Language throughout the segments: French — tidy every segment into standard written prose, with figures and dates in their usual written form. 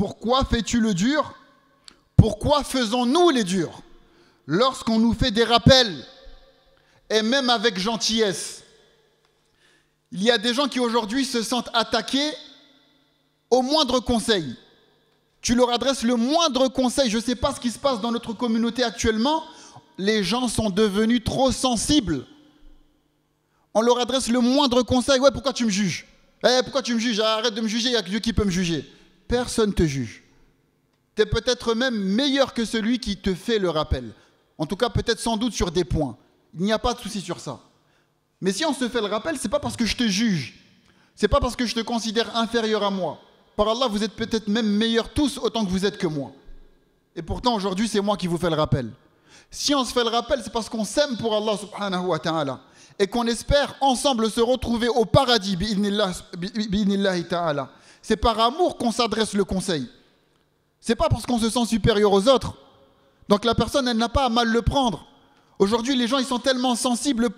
pourquoi fais-tu le dur? Pourquoi faisons-nous les durs lorsqu'on nous fait des rappels et même avec gentillesse? Il y a des gens qui aujourd'hui se sentent attaqués au moindre conseil. Tu leur adresses le moindre conseil. Je ne sais pas ce qui se passe dans notre communauté actuellement. Les gens sont devenus trop sensibles. On leur adresse le moindre conseil. Ouais, pourquoi tu me juges? Pourquoi tu me juges? Arrête de me juger, il n'y a que Dieu qui peut me juger. Personne ne te juge. Tu es peut-être même meilleur que celui qui te fait le rappel. En tout cas, peut-être sans doute sur des points. Il n'y a pas de souci sur ça. Mais si on se fait le rappel, ce n'est pas parce que je te juge. Ce n'est pas parce que je te considère inférieur à moi. Par Allah, vous êtes peut-être même meilleurs tous autant que vous êtes que moi. Et pourtant, aujourd'hui, c'est moi qui vous fais le rappel. Si on se fait le rappel, c'est parce qu'on s'aime pour Allah subhanahu wa ta'ala. Et qu'on espère ensemble se retrouver au paradis, bi'idhnillahi ta'ala. C'est par amour qu'on s'adresse le conseil. C'est pas parce qu'on se sent supérieur aux autres. Donc la personne, elle n'a pas à mal le prendre. Aujourd'hui, les gens, ils sont tellement sensibles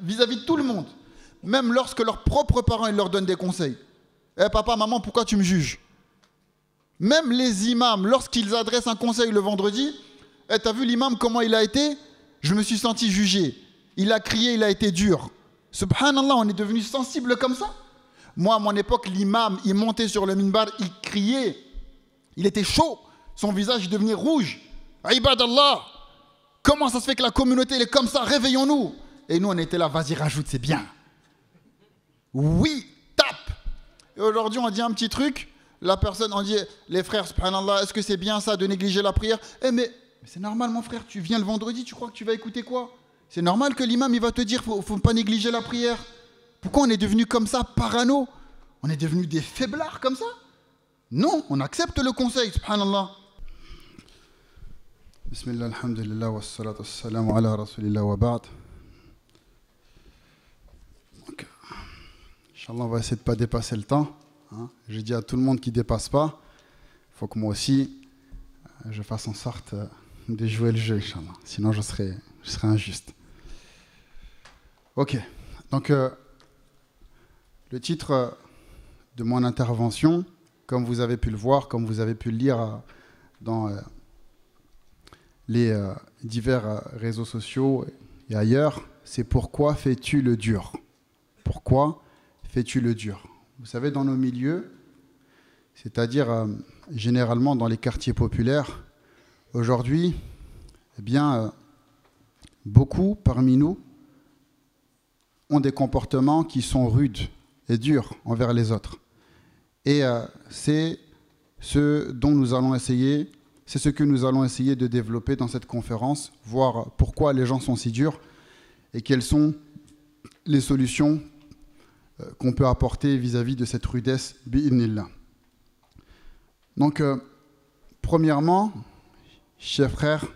vis-à-vis de tout le monde. Même lorsque leurs propres parents, ils leur donnent des conseils. Papa, maman, pourquoi tu me juges? Même les imams, lorsqu'ils adressent un conseil le vendredi, t'as vu l'imam, comment il a été? Je me suis senti jugé. Il a crié, il a été dur. Subhanallah, on est devenu sensible comme ça. Moi, à mon époque, l'imam, il montait sur le minbar, il criait. Il était chaud. Son visage il devenait rouge. Ibadallah, comment ça se fait que la communauté elle est comme ça? Réveillons-nous. Et nous, on était là, vas-y, rajoute, c'est bien. Oui, tape. Et aujourd'hui, on dit un petit truc. La personne, on dit, les frères, subhanallah, est-ce que c'est bien ça de négliger la prière? Mais c'est normal, mon frère, tu viens le vendredi, tu crois que tu vas écouter quoi? C'est normal que l'imam, il va te dire, faut pas négliger la prière. Pourquoi on est devenu comme ça, parano? On est devenu des faiblards comme ça? Non, on accepte le conseil, subhanallah. Bismillah, alhamdulillah, wa salatu wassalamu ala rasulillah wa ba'd. Donc, Inch'Allah, on va essayer de ne pas dépasser le temps. J'ai dit à tout le monde qui ne dépasse pas, il faut que moi aussi, je fasse en sorte de jouer le jeu, Inch'Allah. Sinon, je serai injuste. Ok, donc le titre de mon intervention, comme vous avez pu le voir, comme vous avez pu le lire dans les divers réseaux sociaux et ailleurs, c'est pourquoi fais-tu le dur? Pourquoi fais-tu le dur? Vous savez, dans nos milieux, c'est-à-dire généralement dans les quartiers populaires, aujourd'hui, eh bien, beaucoup parmi nous ont des comportements qui sont rudes et durs envers les autres. Et c'est ce dont nous allons essayer, c'est ce que nous allons essayer de développer dans cette conférence, voir pourquoi les gens sont si durs et quelles sont les solutions qu'on peut apporter vis-à-vis de cette rudesse bi'idhnillah. Donc, premièrement, chers frères,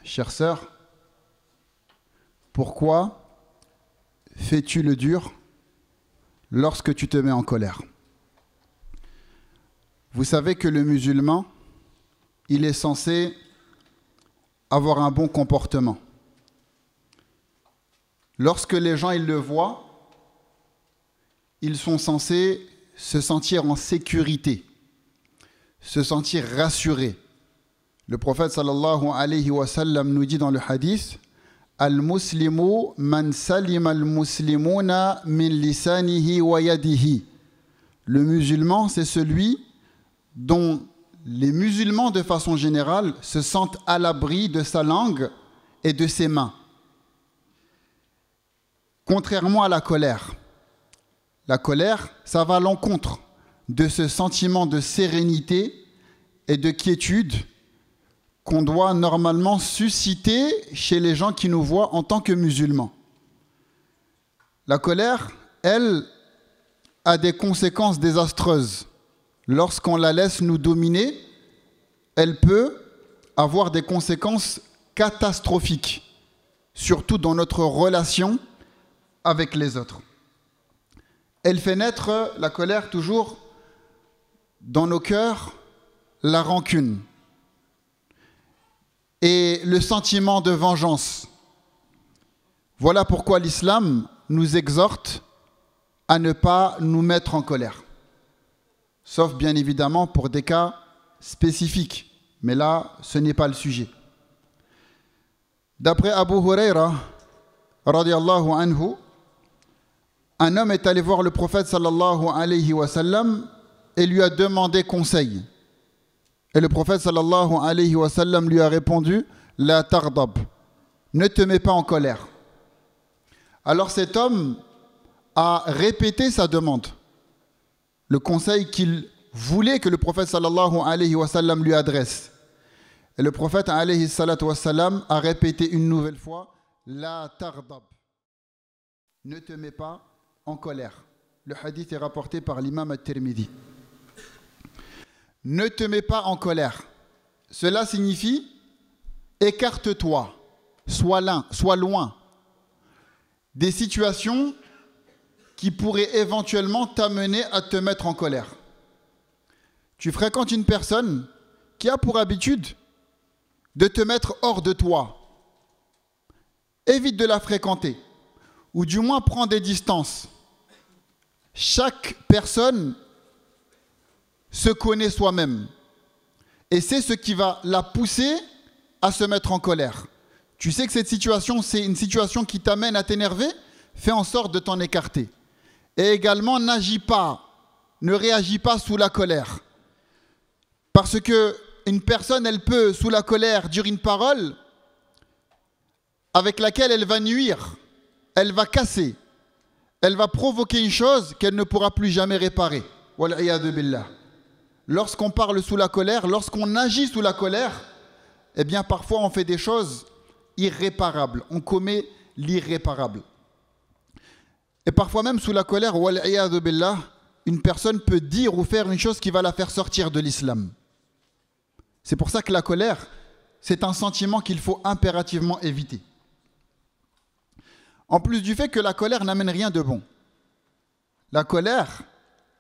chères sœurs, pourquoi fais-tu le dur lorsque tu te mets en colère? Vous savez que le musulman, il est censé avoir un bon comportement. Lorsque les gens ils le voient, ils sont censés se sentir en sécurité, se sentir rassurés. Le prophète sallallahu alayhi wa sallam nous dit dans le hadith: Al-Muslimu man salima al-muslimuna min lisanihi wa yadihi. Le musulman, c'est celui dont les musulmans, de façon générale, se sentent à l'abri de sa langue et de ses mains. Contrairement à la colère. La colère, ça va à l'encontre de ce sentiment de sérénité et de quiétude qu'on doit normalement susciter chez les gens qui nous voient en tant que musulmans. La colère, elle, a des conséquences désastreuses. Lorsqu'on la laisse nous dominer, elle peut avoir des conséquences catastrophiques, surtout dans notre relation avec les autres. Elle fait naître, la colère, toujours dans nos cœurs, la rancune et le sentiment de vengeance. Voilà pourquoi l'islam nous exhorte à ne pas nous mettre en colère. sauf bien évidemment pour des cas spécifiques. Mais là, ce n'est pas le sujet. D'après Abu Huraira, radiyallahu anhu, un homme est allé voir le prophète sallallahu alayhi wa sallam et lui a demandé conseil. Et le prophète sallallahu alayhi wa sallam lui a répondu « La tardab » ne te mets pas en colère. Alors cet homme a répété sa demande, le conseil qu'il voulait que le prophète sallallahu alayhi wa sallam lui adresse. Et le prophète alayhi salatu wa sallam a répété une nouvelle fois la tardab, ne te mets pas en colère. Le hadith est rapporté par l'imam at-Tirmidhi. Ne te mets pas en colère. Cela signifie écarte-toi, sois loin des situations qui pourraient éventuellement t'amener à te mettre en colère. Tu fréquentes une personne qui a pour habitude de te mettre hors de toi. Évite de la fréquenter, ou du moins prends des distances. Chaque personne se connaît soi-même, et c'est ce qui va la pousser à se mettre en colère. Tu sais que cette situation, c'est une situation qui t'amène à t'énerver, fais en sorte de t'en écarter. Et également, n'agis pas, ne réagis pas sous la colère. Parce que une personne, elle peut, sous la colère, dire une parole avec laquelle elle va nuire, elle va casser, elle va provoquer une chose qu'elle ne pourra plus jamais réparer. Wal'iyadu billah. Lorsqu'on parle sous la colère, lorsqu'on agit sous la colère, eh bien parfois on fait des choses irréparables, on commet l'irréparable. Et parfois même sous la colère, wal'iyadu billah, une personne peut dire ou faire une chose qui va la faire sortir de l'islam. C'est pour ça que la colère, c'est un sentiment qu'il faut impérativement éviter. En plus du fait que la colère n'amène rien de bon. La colère,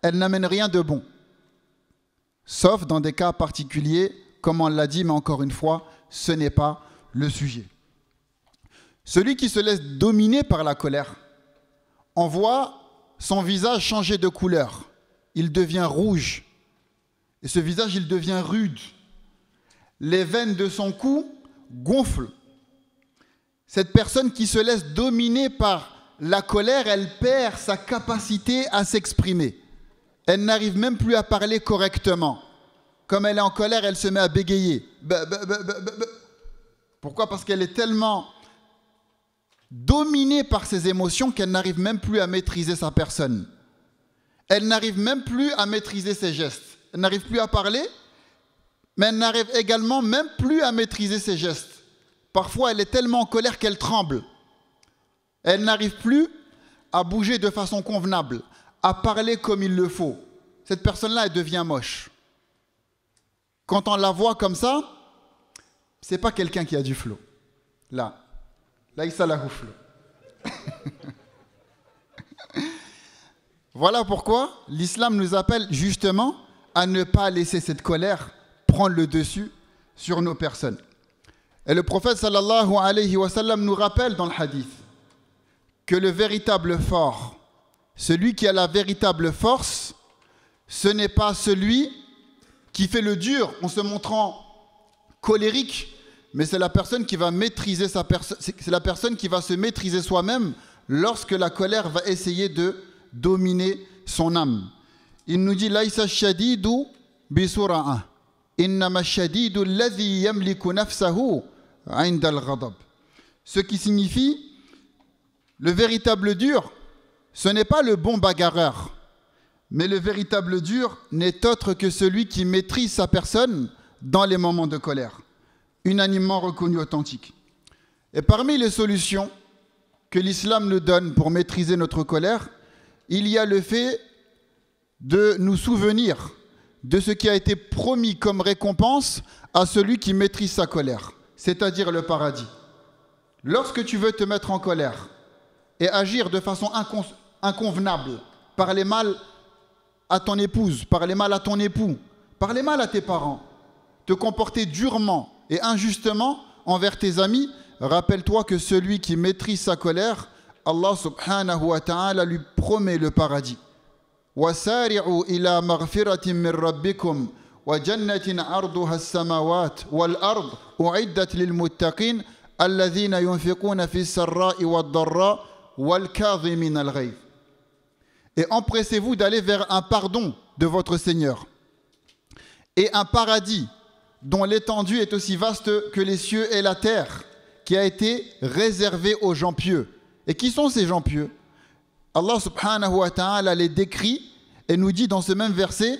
elle n'amène rien de bon. Sauf dans des cas particuliers, comme on l'a dit, mais encore une fois, ce n'est pas le sujet. Celui qui se laisse dominer par la colère, on voit son visage changer de couleur. Il devient rouge. Et ce visage, il devient rude. Les veines de son cou gonflent. Cette personne qui se laisse dominer par la colère, elle perd sa capacité à s'exprimer. Elle n'arrive même plus à parler correctement. Comme elle est en colère, elle se met à bégayer. Pourquoi? Parce qu'elle est tellement dominée par ses émotions qu'elle n'arrive même plus à maîtriser sa personne. Elle n'arrive même plus à maîtriser ses gestes. Elle n'arrive plus à parler, mais elle n'arrive également même plus à maîtriser ses gestes. Parfois, elle est tellement en colère qu'elle tremble. Elle n'arrive plus à bouger de façon convenable, à parler comme il le faut. Cette personne-là, elle devient moche. Quand on la voit comme ça, c'est pas quelqu'un qui a du flow. Là, il s'est la flow. Voilà pourquoi l'islam nous appelle justement à ne pas laisser cette colère prendre le dessus sur nos personnes. Et le prophète sallallahu alayhi wa sallam nous rappelle dans le hadith que le véritable fort, celui qui a la véritable force, ce n'est pas celui qui fait le dur en se montrant colérique, mais c'est la personne qui va maîtriser c'est la personne qui va se maîtriser soi-même lorsque la colère va essayer de dominer son âme. Il nous dit laïsa shadidu bisura'a innama shadidu alladhi yamliku nafsahu 'inda al-ghadab. Ce qui signifie le véritable dur, ce n'est pas le bon bagarreur, mais le véritable dur n'est autre que celui qui maîtrise sa personne dans les moments de colère, unanimement reconnu authentique. Et parmi les solutions que l'islam nous donne pour maîtriser notre colère, il y a le fait de nous souvenir de ce qui a été promis comme récompense à celui qui maîtrise sa colère, c'est-à-dire le paradis. Lorsque tu veux te mettre en colère et agir de façon inconvenable, parler mal à ton épouse, parler mal à ton époux, parler mal à tes parents, te comporter durement et injustement envers tes amis, rappelle-toi que celui qui maîtrise sa colère, Allah subhanahu wa ta'ala lui promet le paradis. وسارعوا إلى مغفرة من ربكم وجنة عرضها السماوات والأرض أعدت للمتقين الذين ينفقون في السراء والضراء والكاظمين الغيظ. Et empressez-vous d'aller vers un pardon de votre Seigneur et un paradis dont l'étendue est aussi vaste que les cieux et la terre, qui a été réservé aux gens pieux. Et qui sont ces gens pieux? Allah subhanahu wa ta'ala les décrit et nous dit dans ce même verset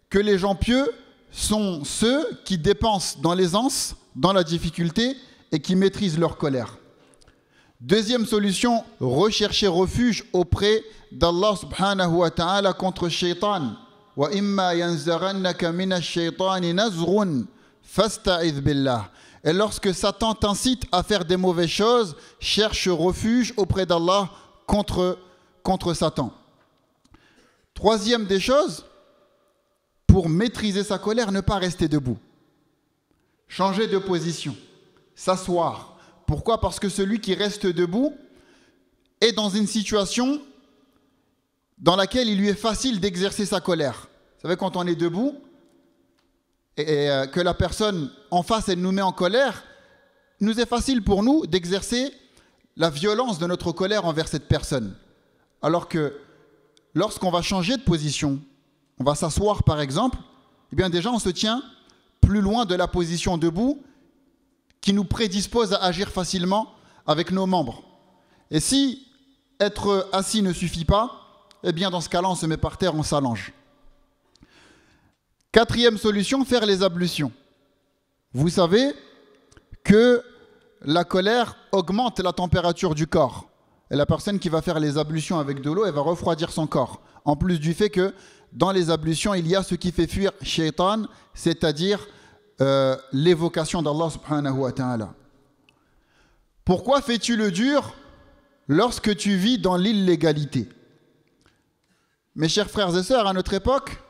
que les gens pieux sont ceux qui dépensent dans l'aisance, dans la difficulté et qui maîtrisent leur colère. Deuxième solution, rechercher refuge auprès d'Allah subhanahu wa ta'ala contre Shaitan. Wa imma yanzaghannaka minash shaitani nazghun fasta'idh billah. Et lorsque Satan t'incite à faire des mauvaises choses, cherche refuge auprès d'Allah contre Satan. Troisième des choses, pour maîtriser sa colère, ne pas rester debout. Changer de position, s'asseoir. Pourquoi? Parce que celui qui reste debout est dans une situation dans laquelle il lui est facile d'exercer sa colère. Vous savez, quand on est debout et que la personne en face, elle nous met en colère, il nous est facile pour nous d'exercer la violence de notre colère envers cette personne. Alors que lorsqu'on va changer de position, on va s'asseoir par exemple, eh bien déjà on se tient plus loin de la position debout qui nous prédispose à agir facilement avec nos membres. Et si être assis ne suffit pas, eh bien dans ce cas-là on se met par terre, on s'allonge. Quatrième solution, faire les ablutions. Vous savez que la colère augmente la température du corps. Et la personne qui va faire les ablutions avec de l'eau, elle va refroidir son corps. En plus du fait que dans les ablutions, il y a ce qui fait fuir Shaitan, c'est-à-dire l'évocation d'Allah subhanahu wa ta'ala. Pourquoi fais-tu le dur lorsque tu vis dans l'illégalité? Mes chers frères et sœurs, à notre époque,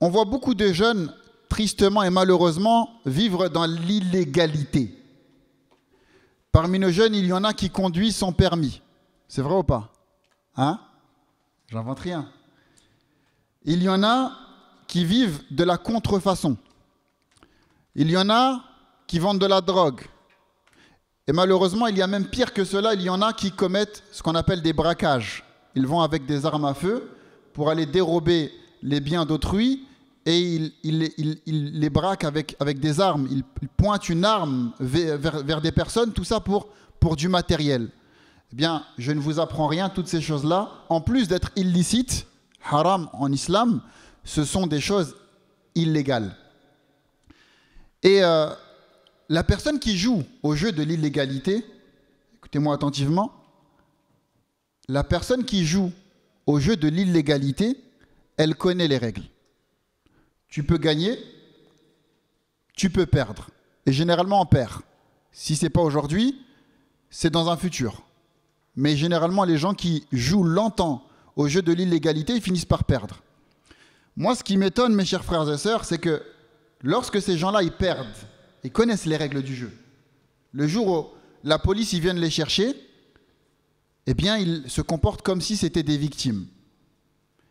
on voit beaucoup de jeunes, tristement et malheureusement, vivre dans l'illégalité. Parmi nos jeunes, il y en a qui conduisent sans permis. C'est vrai ou pas? Hein? J'invente rien. Il y en a qui vivent de la contrefaçon. Il y en a qui vendent de la drogue. Et malheureusement, il y a même pire que cela, il y en a qui commettent ce qu'on appelle des braquages. Ils vont avec des armes à feu pour aller dérober les biens d'autrui et ils les braquent avec des armes. Ils pointent une arme vers des personnes, tout ça pour du matériel. Eh bien, je ne vous apprends rien, toutes ces choses-là, en plus d'être illicites, haram en islam, ce sont des choses illégales. Et la personne qui joue au jeu de l'illégalité, écoutez-moi attentivement, la personne qui joue au jeu de l'illégalité, elle connaît les règles. Tu peux gagner, tu peux perdre. Et généralement, on perd. Si ce n'est pas aujourd'hui, c'est dans un futur. Mais généralement, les gens qui jouent longtemps au jeu de l'illégalité, ils finissent par perdre. Moi, ce qui m'étonne, mes chers frères et sœurs, c'est que lorsque ces gens-là, ils perdent, ils connaissent les règles du jeu. Le jour où la police, ils viennent les chercher, eh bien, ils se comportent comme si c'était des victimes.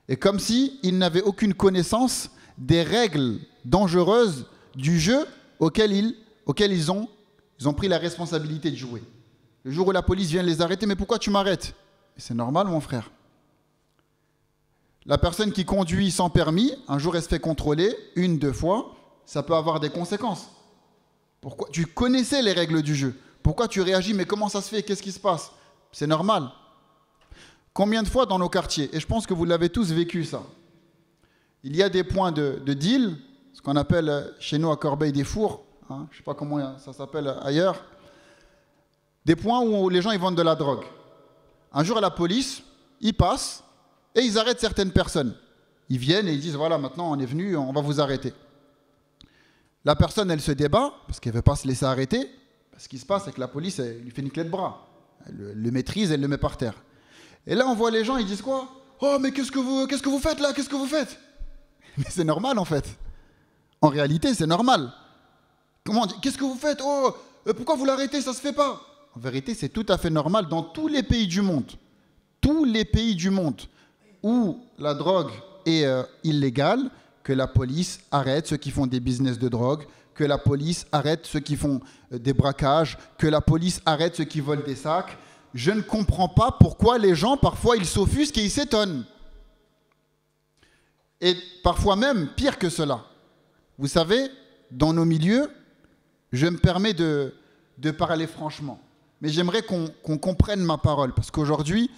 Et comme s'ils n'avaient aucune connaissance des règles dangereuses du jeu auquel ils ont pris la responsabilité de jouer. Le jour où la police vient les arrêter, mais pourquoi tu m'arrêtes? C'est normal, mon frère. La personne qui conduit sans permis, un jour elle se fait contrôler, 1, 2 fois, ça peut avoir des conséquences. Pourquoi? Tu connaissais les règles du jeu. Pourquoi tu réagis? Mais comment ça se fait? Qu'est-ce qui se passe? C'est normal. Combien de fois dans nos quartiers, et je pense que vous l'avez tous vécu ça, il y a des points de deal, ce qu'on appelle chez nous à Corbeil-des-Fours, hein, je ne sais pas comment ça s'appelle ailleurs, des points où les gens ils vendent de la drogue. Un jour, la police, ils passent et ils arrêtent certaines personnes. Ils viennent et ils disent, voilà, maintenant on est venu, on va vous arrêter. La personne, elle se débat, parce qu'elle ne veut pas se laisser arrêter. Ce qui se passe, c'est que la police, elle lui fait une clé de bras. Elle le maîtrise, elle le met par terre. Et là, on voit les gens, ils disent quoi? Oh, mais qu'est-ce que vous faites là? Qu'est-ce que vous faites? Mais c'est normal, en fait. En réalité, c'est normal. Comment? Qu'est-ce que vous faites? Oh, pourquoi vous l'arrêtez? Ça ne se fait pas. En vérité, c'est tout à fait normal dans tous les pays du monde. Tous les pays du monde. où la drogue est illégale, que la police arrête ceux qui font des business de drogue, que la police arrête ceux qui font des braquages, que la police arrête ceux qui volent des sacs. Je ne comprends pas pourquoi les gens, parfois, ils s'offusquent et ils s'étonnent. Et parfois même, pire que cela. Vous savez, dans nos milieux, je me permets de parler franchement. Mais j'aimerais qu'on comprenne ma parole. Parce qu'aujourd'hui,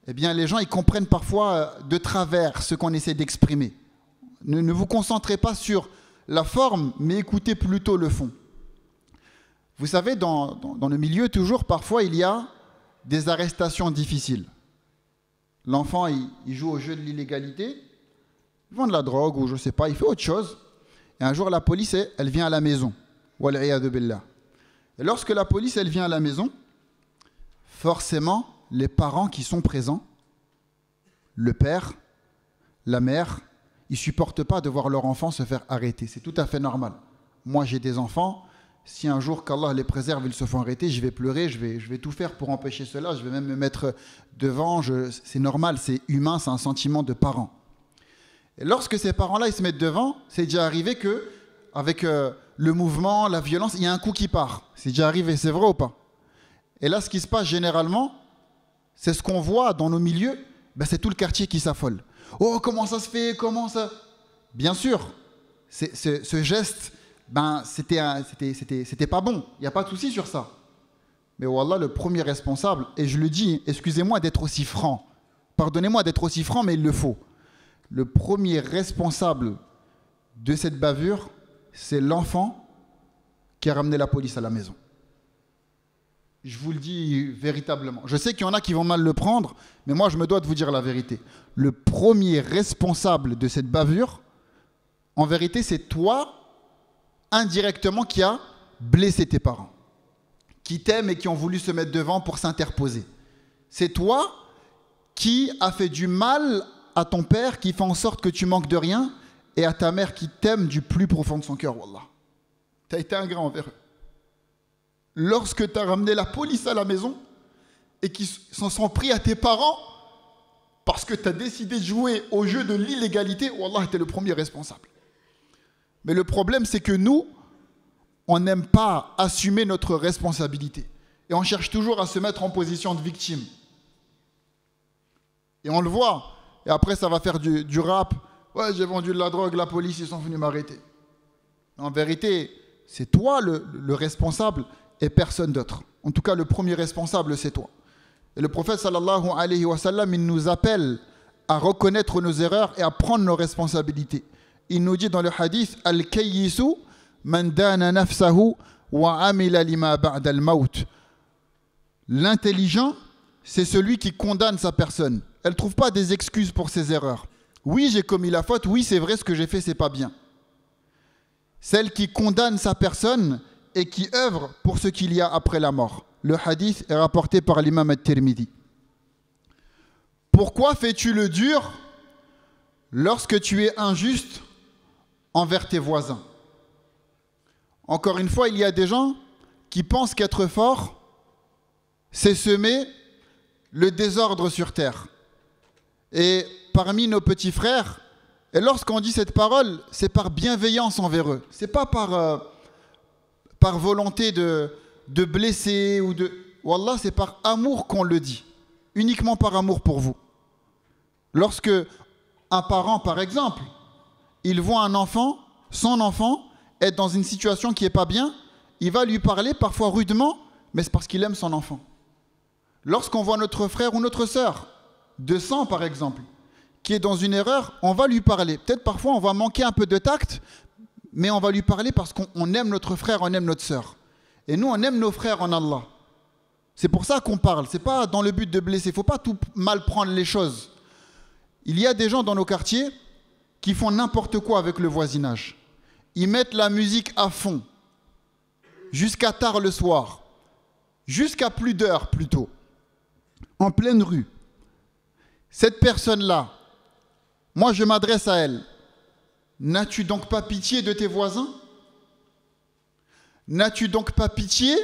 eh bien, les gens, ils comprennent parfois de travers ce qu'on essaie d'exprimer. Ne vous concentrez pas sur la forme, mais écoutez plutôt le fond. Vous savez, dans le milieu, toujours, parfois, il y a des arrestations difficiles. L'enfant, il joue au jeu de l'illégalité, il vend de la drogue ou je ne sais pas, il fait autre chose. Et un jour, la police, elle vient à la maison. Wal'iyadu billah. Et lorsque la police, elle vient à la maison, forcément, les parents qui sont présents, le père, la mère, ils ne supportent pas de voir leur enfant se faire arrêter. C'est tout à fait normal. Moi, j'ai des enfants. Si un jour, qu'Allah les préserve, ils se font arrêter, je vais pleurer, je vais tout faire pour empêcher cela. Je vais même me mettre devant. C'est normal, c'est humain, c'est un sentiment de parent. Et lorsque ces parents-là, ils se mettent devant, c'est déjà arrivé qu'avec le mouvement, la violence, il y a un coup qui part. C'est déjà arrivé, c'est vrai ou pas? Et là, ce qui se passe généralement, c'est ce qu'on voit dans nos milieux, c'est tout le quartier qui s'affole. Oh, comment ça se fait? Comment ça? Bien sûr, ce geste, c'était pas bon. Il n'y a pas de souci sur ça. Mais wallah, le premier responsable, et je le dis, excusez-moi d'être aussi franc, pardonnez-moi d'être aussi franc, mais il le faut. Le premier responsable de cette bavure, c'est l'enfant qui a ramené la police à la maison. Je vous le dis véritablement. Je sais qu'il y en a qui vont mal le prendre, mais moi, je me dois de vous dire la vérité. Le premier responsable de cette bavure, en vérité, c'est toi, indirectement, qui a blessé tes parents, qui t'aiment et qui ont voulu se mettre devant pour s'interposer. C'est toi qui a fait du mal à ton père, qui fait en sorte que tu manques de rien, et à ta mère qui t'aime du plus profond de son cœur, wallah. Tu as été ingrat envers eux. Lorsque tu as ramené la police à la maison et qu'ils s'en sont pris à tes parents parce que tu as décidé de jouer au jeu de l'illégalité, wallah, tu es le premier responsable. Mais le problème, c'est que nous, on n'aime pas assumer notre responsabilité. Et on cherche toujours à se mettre en position de victime. Et on le voit. Et après, ça va faire du rap. Ouais, j'ai vendu de la drogue, la police, ils sont venus m'arrêter. En vérité, c'est toi le responsable et personne d'autre. En tout cas, le premier responsable, c'est toi. Et le prophète sallallahu alayhi wa sallam, il nous appelle à reconnaître nos erreurs et à prendre nos responsabilités. Il nous dit dans le hadith, Al-Kayyisu man dana nafsahu wa amila lima ba'da al-maut. L'intelligent, c'est celui qui condamne sa personne. Elle ne trouve pas des excuses pour ses erreurs. Oui, j'ai commis la faute. Oui, c'est vrai, ce que j'ai fait, c'est pas bien. Celle qui condamne sa personne et qui œuvre pour ce qu'il y a après la mort. Le hadith est rapporté par l'imam at-Tirmidhi. Pourquoi fais-tu le dur lorsque tu es injuste envers tes voisins? Encore une fois, il y a des gens qui pensent qu'être fort, c'est semer le désordre sur terre. Et parmi nos petits frères, et lorsqu'on dit cette parole, c'est par bienveillance envers eux. C'est pas par volonté de blesser ou de... Wallah, c'est par amour qu'on le dit. Uniquement par amour pour vous. Lorsque un parent, par exemple, il voit un enfant, son enfant, être dans une situation qui n'est pas bien, il va lui parler parfois rudement, mais c'est parce qu'il aime son enfant. Lorsqu'on voit notre frère ou notre sœur, de sang par exemple, qui est dans une erreur, on va lui parler. Peut-être parfois on va manquer un peu de tact, mais on va lui parler parce qu'on aime notre frère, on aime notre sœur. Et nous, on aime nos frères en Allah. C'est pour ça qu'on parle. Ce n'est pas dans le but de blesser. Il ne faut pas tout mal prendre les choses. Il y a des gens dans nos quartiers qui font n'importe quoi avec le voisinage. Ils mettent la musique à fond, jusqu'à tard le soir, jusqu'à plus d'heures plutôt, en pleine rue. Cette personne-là, moi je m'adresse à elle. N'as-tu donc pas pitié de tes voisins? N'as-tu donc pas pitié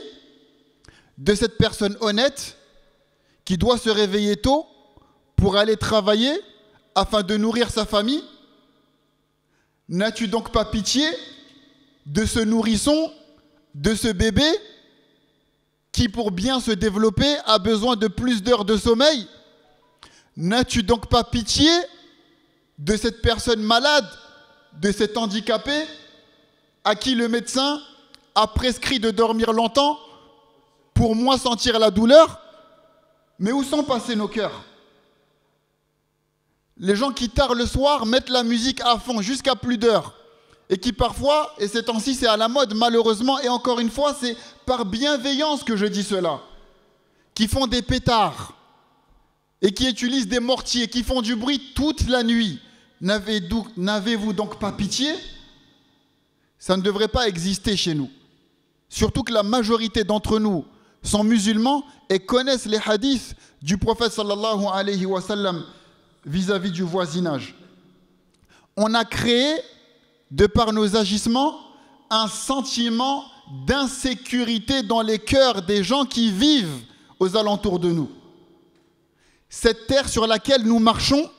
de cette personne honnête qui doit se réveiller tôt pour aller travailler, afin de nourrir sa famille? N'as-tu donc pas pitié de ce nourrisson, de ce bébé qui, pour bien se développer, a besoin de plus d'heures de sommeil? N'as-tu donc pas pitié de cette personne malade, de cet handicapé à qui le médecin a prescrit de dormir longtemps pour moins sentir la douleur? Mais où sont passés nos cœurs? Les gens qui tard le soir mettent la musique à fond jusqu'à plus d'heures et qui parfois, et ces temps-ci c'est à la mode malheureusement, et encore une fois c'est par bienveillance que je dis cela, qui font des pétards et qui utilisent des mortiers, qui font du bruit toute la nuit. N'avez-vous donc pas pitié? Ça ne devrait pas exister chez nous. Surtout que la majorité d'entre nous sont musulmans et connaissent les hadiths du prophète sallallahu alayhi wa sallam vis-à-vis du voisinage. On a créé, de par nos agissements, un sentiment d'insécurité dans les cœurs des gens qui vivent aux alentours de nous. Cette terre sur laquelle nous marchons,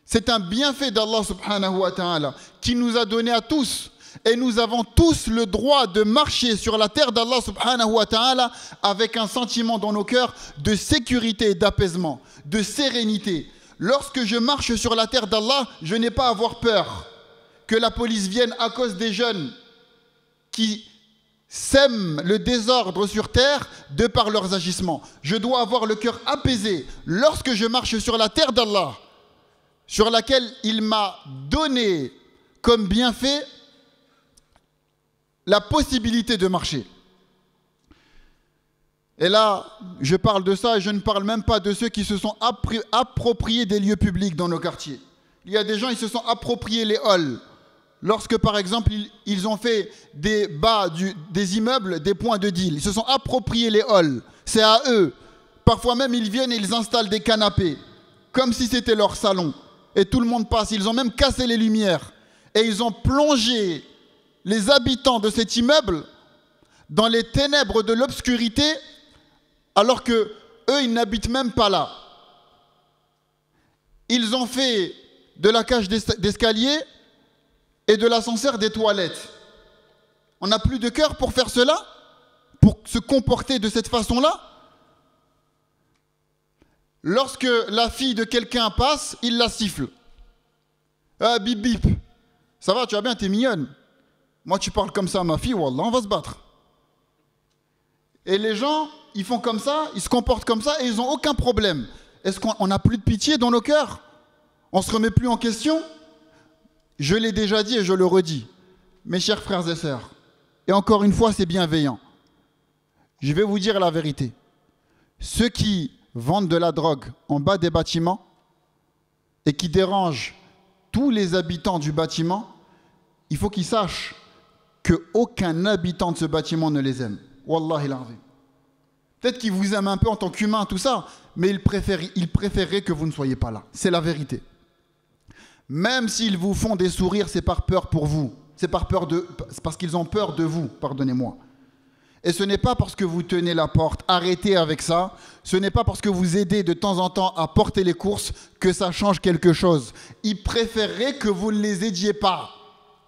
c'est un bienfait d'Allah subhanahu wa ta'ala qui nous a donné à tous. Et nous avons tous le droit de marcher sur la terre d'Allah subhanahu wa ta'ala avec un sentiment dans nos cœurs de sécurité et d'apaisement, de sérénité. Lorsque je marche sur la terre d'Allah, je n'ai pas à avoir peur que la police vienne à cause des jeunes qui sèment le désordre sur terre de par leurs agissements. Je dois avoir le cœur apaisé lorsque je marche sur la terre d'Allah, sur laquelle il m'a donné comme bienfait la possibilité de marcher. Et là, je parle de ça et je ne parle même pas de ceux qui se sont appropriés des lieux publics dans nos quartiers. Il y a des gens, ils se sont appropriés les halls. Lorsque, par exemple, ils ont fait des bas des immeubles, des points de deal. Ils se sont appropriés les halls. C'est à eux. Parfois même, ils viennent et ils installent des canapés, comme si c'était leur salon. Et tout le monde passe. Ils ont même cassé les lumières. Et ils ont plongé les habitants de cet immeuble dans les ténèbres de l'obscurité, alors que eux, ils n'habitent même pas là. Ils ont fait de la cage d'escalier et de l'ascenseur des toilettes. On n'a plus de cœur pour faire cela, pour se comporter de cette façon-là. Lorsque la fille de quelqu'un passe, il la siffle. Ah, bip bip. Ça va, tu vas bien, t'es mignonne. Moi, tu parles comme ça à ma fille, wallah, on va se battre. Et les gens, ils font comme ça, ils se comportent comme ça et ils n'ont aucun problème. Est-ce qu'on n'a plus de pitié dans nos cœurs? On ne se remet plus en question? Je l'ai déjà dit et je le redis, mes chers frères et sœurs. Et encore une fois, c'est bienveillant. Je vais vous dire la vérité. Ceux qui vendent de la drogue en bas des bâtiments et qui dérangent tous les habitants du bâtiment, il faut qu'ils sachent qu'aucun habitant de ce bâtiment ne les aime. Wallahi l'azim. Peut-être qu'ils vous aiment un peu en tant qu'humain, tout ça, mais ils préféreraient que vous ne soyez pas là. C'est la vérité. Même s'ils vous font des sourires, c'est par peur pour vous. C'est parce qu'ils ont peur de vous, pardonnez-moi. Et ce n'est pas parce que vous tenez la porte, arrêtez avec ça. Ce n'est pas parce que vous aidez de temps en temps à porter les courses que ça change quelque chose. Ils préféreraient que vous ne les aidiez pas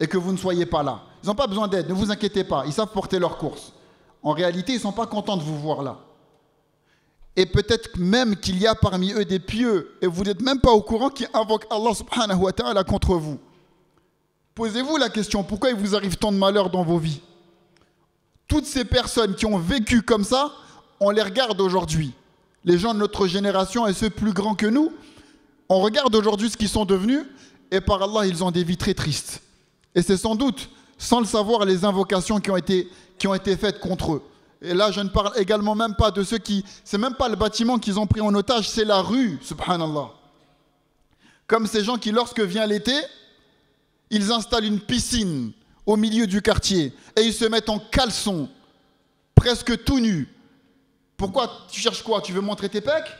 et que vous ne soyez pas là. Ils n'ont pas besoin d'aide, ne vous inquiétez pas, ils savent porter leurs courses. En réalité, ils ne sont pas contents de vous voir là. Et peut-être même qu'il y a parmi eux des pieux, et vous n'êtes même pas au courant, qui invoquent Allah subhanahu wa ta'ala contre vous. Posez-vous la question, pourquoi il vous arrive tant de malheurs dans vos vies? Toutes ces personnes qui ont vécu comme ça, on les regarde aujourd'hui. Les gens de notre génération et ceux plus grands que nous, on regarde aujourd'hui ce qu'ils sont devenus, et par Allah, ils ont des vies très tristes. Et c'est sans doute, sans le savoir, les invocations qui ont été faites contre eux. Et là, je ne parle également même pas de ceux qui... C'est même pas le bâtiment qu'ils ont pris en otage, c'est la rue, subhanallah. Comme ces gens qui, lorsque vient l'été, ils installent une piscine au milieu du quartier et ils se mettent en caleçon, presque tout nus. Pourquoi? Tu cherches quoi? Tu veux montrer tes pecs?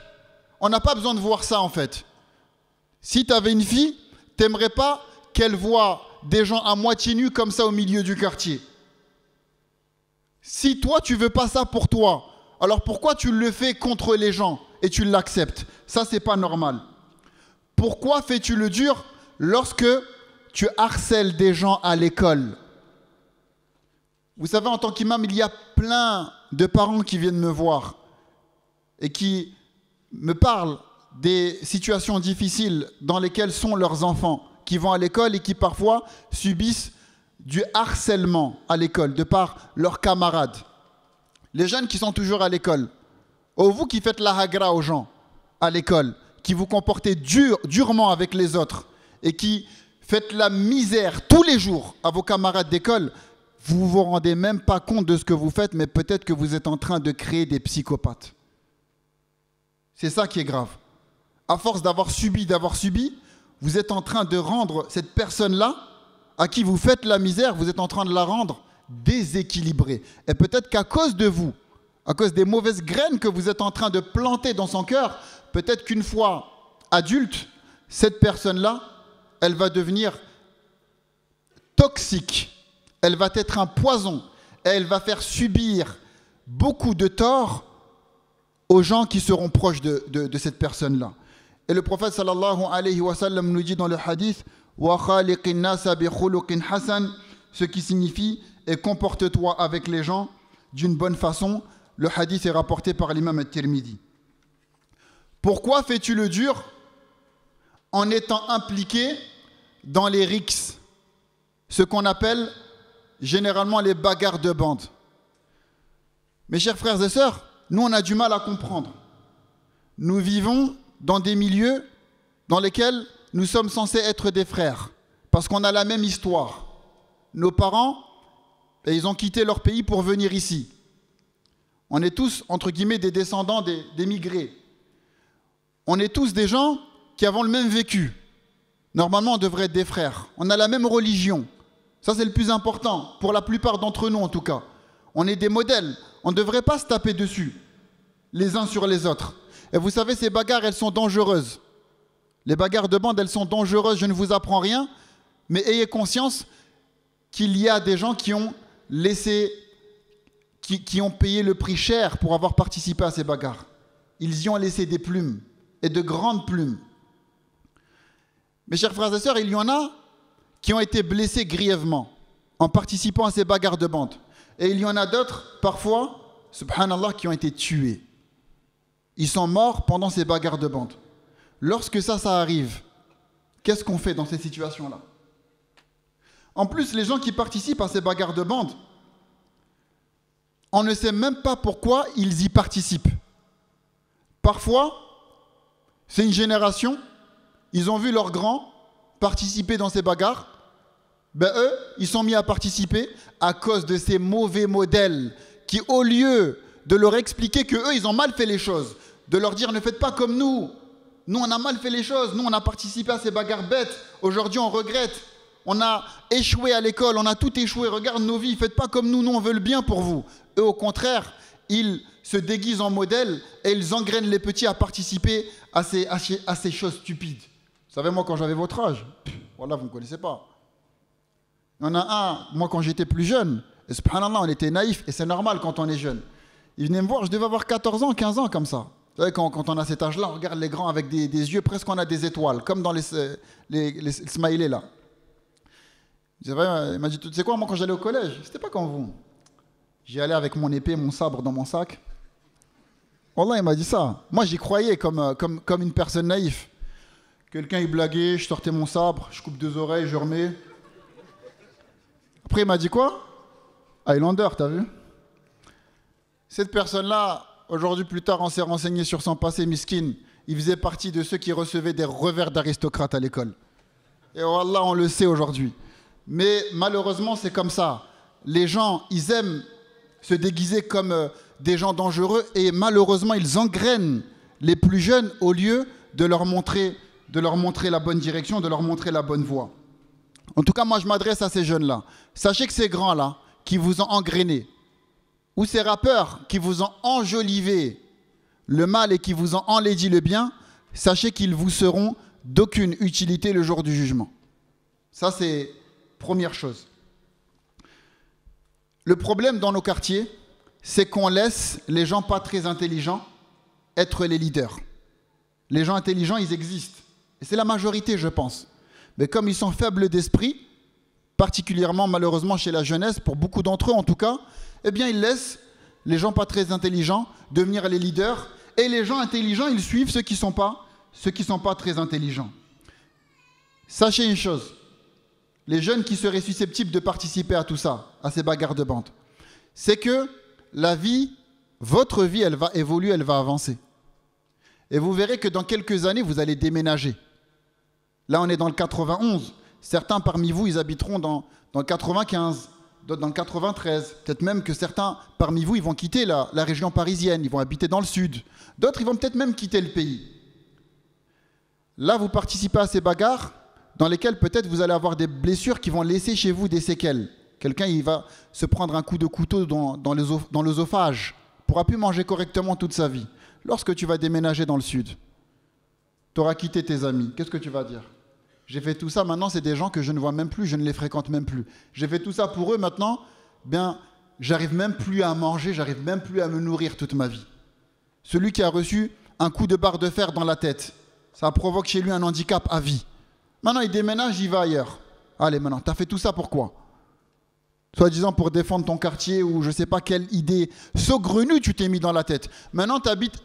On n'a pas besoin de voir ça en fait. Si tu avais une fille, t'aimerais pas qu'elle voie des gens à moitié nus comme ça au milieu du quartier. Si toi, tu veux pas ça pour toi, alors pourquoi tu le fais contre les gens et tu l'acceptes? Ça, c'est pas normal. Pourquoi fais-tu le dur lorsque tu harcèles des gens à l'école? Vous savez, en tant qu'imam, il y a plein de parents qui viennent me voir et qui me parlent des situations difficiles dans lesquelles sont leurs enfants, qui vont à l'école et qui parfois subissent du harcèlement à l'école de par leurs camarades. Les jeunes qui sont toujours à l'école, ou vous qui faites la hagra aux gens à l'école, qui vous comportez durement avec les autres et qui faites la misère tous les jours à vos camarades d'école, vous ne vous rendez même pas compte de ce que vous faites, mais peut-être que vous êtes en train de créer des psychopathes. C'est ça qui est grave. À force d'avoir subi, vous êtes en train de rendre cette personne-là, à qui vous faites la misère, vous êtes en train de la rendre déséquilibrée. Et peut-être qu'à cause de vous, à cause des mauvaises graines que vous êtes en train de planter dans son cœur, peut-être qu'une fois adulte, cette personne-là, elle va devenir toxique. Elle va être un poison. Et elle va faire subir beaucoup de tort aux gens qui seront proches de cette personne-là. Et le prophète sallallahu alayhi wa sallam nous dit dans le hadith wa khaliqin nasa bi khuluqin hasan, ce qui signifie et comporte-toi avec les gens d'une bonne façon. Le hadith est rapporté par l'imam at-Tirmidhi. Pourquoi fais-tu le dur en étant impliqué dans les rixes, ce qu'on appelle généralement les bagarres de bande? Mes chers frères et sœurs, nous on a du mal à comprendre. Nous vivons dans des milieux dans lesquels nous sommes censés être des frères, parce qu'on a la même histoire. Nos parents, ils ont quitté leur pays pour venir ici. On est tous, entre guillemets, des descendants d'émigrés. On est tous des gens qui avons le même vécu. Normalement, on devrait être des frères. On a la même religion. Ça, c'est le plus important, pour la plupart d'entre nous en tout cas. On est des modèles. On ne devrait pas se taper dessus, les uns sur les autres. Et vous savez, ces bagarres, elles sont dangereuses. Les bagarres de bande, elles sont dangereuses, je ne vous apprends rien, mais ayez conscience qu'il y a des gens qui ont laissé, qui ont payé le prix cher pour avoir participé à ces bagarres. Ils y ont laissé des plumes, et de grandes plumes. Mes chers frères et sœurs, il y en a qui ont été blessés grièvement en participant à ces bagarres de bande. Et il y en a d'autres, parfois, subhanallah, qui ont été tués. Ils sont morts pendant ces bagarres de bande. Lorsque ça arrive, qu'est-ce qu'on fait dans ces situations-là? En plus, les gens qui participent à ces bagarres de bande, on ne sait même pas pourquoi ils y participent. Parfois, c'est une génération, ils ont vu leurs grands participer dans ces bagarres, eux, ils sont mis à participer à cause de ces mauvais modèles qui, au lieu de leur expliquer qu'eux, ils ont mal fait les choses, de leur dire ne faites pas comme nous, nous on a mal fait les choses, nous on a participé à ces bagarres bêtes, aujourd'hui on regrette, on a échoué à l'école, on a tout échoué, regarde nos vies, faites pas comme nous, nous on veut le bien pour vous. Eux au contraire, ils se déguisent en modèle et ils engrainent les petits à participer à ces choses stupides. Vous savez, moi quand j'avais votre âge, voilà, vous ne me connaissez pas. Il y en a un, moi quand j'étais plus jeune, et subhanallah, on était naïfs, et c'est normal quand on est jeune. Il venait me voir, je devais avoir 14 ans, 15 ans comme ça. Vous savez, quand on a cet âge-là, on regarde les grands avec des yeux, presque on a des étoiles, comme dans les smileys là. Il m'a dit, tu sais quoi, moi quand j'allais au collège, c'était pas comme vous. J'y allais avec mon épée, mon sabre dans mon sac. Wallah, il m'a dit ça. Moi j'y croyais comme une personne naïve. Quelqu'un il blaguait, je sortais mon sabre, je coupe 2 oreilles, je remets. Après il m'a dit quoi? Highlander, t'as vu? Cette personne-là, aujourd'hui plus tard, on s'est renseigné sur son passé miskin. Il faisait partie de ceux qui recevaient des revers d'aristocrates à l'école. Et wallah, on le sait aujourd'hui. Mais malheureusement, c'est comme ça. Les gens, ils aiment se déguiser comme des gens dangereux et malheureusement, ils engrainent les plus jeunes au lieu de leur montrer la bonne direction, de leur montrer la bonne voie. En tout cas, moi, je m'adresse à ces jeunes-là. Sachez que ces grands-là, qui vous ont engrainé, ou ces rappeurs qui vous ont enjolivé le mal et qui vous ont enlaidi le bien, sachez qu'ils vous seront d'aucune utilité le jour du jugement. Ça, c'est première chose. Le problème dans nos quartiers, c'est qu'on laisse les gens pas très intelligents être les leaders. Les gens intelligents, ils existent. Et c'est la majorité, je pense. Mais comme ils sont faibles d'esprit, particulièrement malheureusement chez la jeunesse, pour beaucoup d'entre eux en tout cas, eh bien ils laissent les gens pas très intelligents devenir les leaders, et les gens intelligents, ils suivent ceux qui sont pas très intelligents. Sachez une chose, les jeunes qui seraient susceptibles de participer à tout ça, à ces bagarres de bande, c'est que la vie, votre vie, elle va évoluer, elle va avancer. Et vous verrez que dans quelques années, vous allez déménager. Là, on est dans le 91. Certains parmi vous, ils habiteront dans le 95, d'autres dans le 93. Peut-être même que certains parmi vous, ils vont quitter la région parisienne, ils vont habiter dans le sud. D'autres, ils vont peut-être même quitter le pays. Là, vous participez à ces bagarres dans lesquelles peut-être vous allez avoir des blessures qui vont laisser chez vous des séquelles. Quelqu'un, il va se prendre un coup de couteau dans l'œsophage, ne pourra plus manger correctement toute sa vie. Lorsque tu vas déménager dans le sud, tu auras quitté tes amis. Qu'est-ce que tu vas dire? J'ai fait tout ça, maintenant c'est des gens que je ne vois même plus, je ne les fréquente même plus. J'ai fait tout ça pour eux, maintenant, bien, j'arrive même plus à manger, j'arrive même plus à me nourrir toute ma vie. Celui qui a reçu un coup de barre de fer dans la tête, ça provoque chez lui un handicap à vie. Maintenant il déménage, il va ailleurs. Allez maintenant, tu as fait tout ça pour quoi? Soi-disant pour défendre ton quartier ou je ne sais pas quelle idée saugrenue tu t'es mis dans la tête. Maintenant tu habites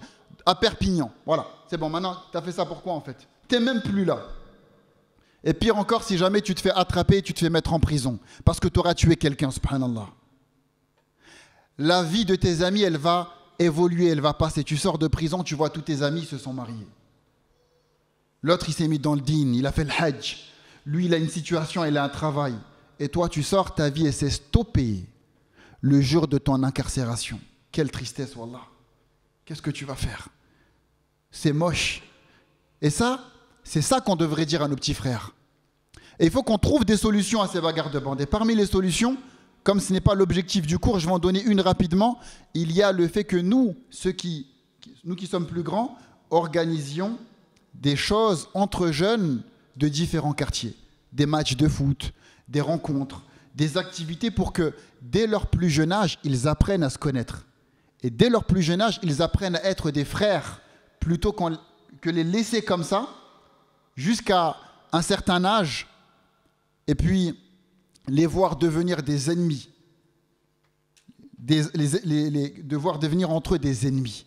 à Perpignan. Voilà, c'est bon, maintenant tu as fait ça pour quoi en fait? Tu n'es même plus là. Et pire encore, si jamais tu te fais attraper et tu te fais mettre en prison, parce que tu auras tué quelqu'un, subhanallah. La vie de tes amis, elle va évoluer, elle va passer. Tu sors de prison, tu vois tous tes amis se sont mariés. L'autre, il s'est mis dans le dîn, il a fait le hajj. Lui, il a une situation, il a un travail. Et toi, tu sors, ta vie, elle s'est stoppée le jour de ton incarcération. Quelle tristesse, wallah. Qu'est-ce que tu vas faire? C'est moche. Et ça, c'est ça qu'on devrait dire à nos petits frères. Et il faut qu'on trouve des solutions à ces bagarres de bande. Et parmi les solutions, comme ce n'est pas l'objectif du cours, je vais en donner une rapidement. Il y a le fait que nous qui sommes plus grands, organisions des choses entre jeunes de différents quartiers. Des matchs de foot, des rencontres, des activités pour que dès leur plus jeune âge, ils apprennent à se connaître. Et dès leur plus jeune âge, ils apprennent à être des frères plutôt que les laisser comme ça jusqu'à un certain âge et puis les voir devenir des ennemis, de voir devenir entre eux des ennemis.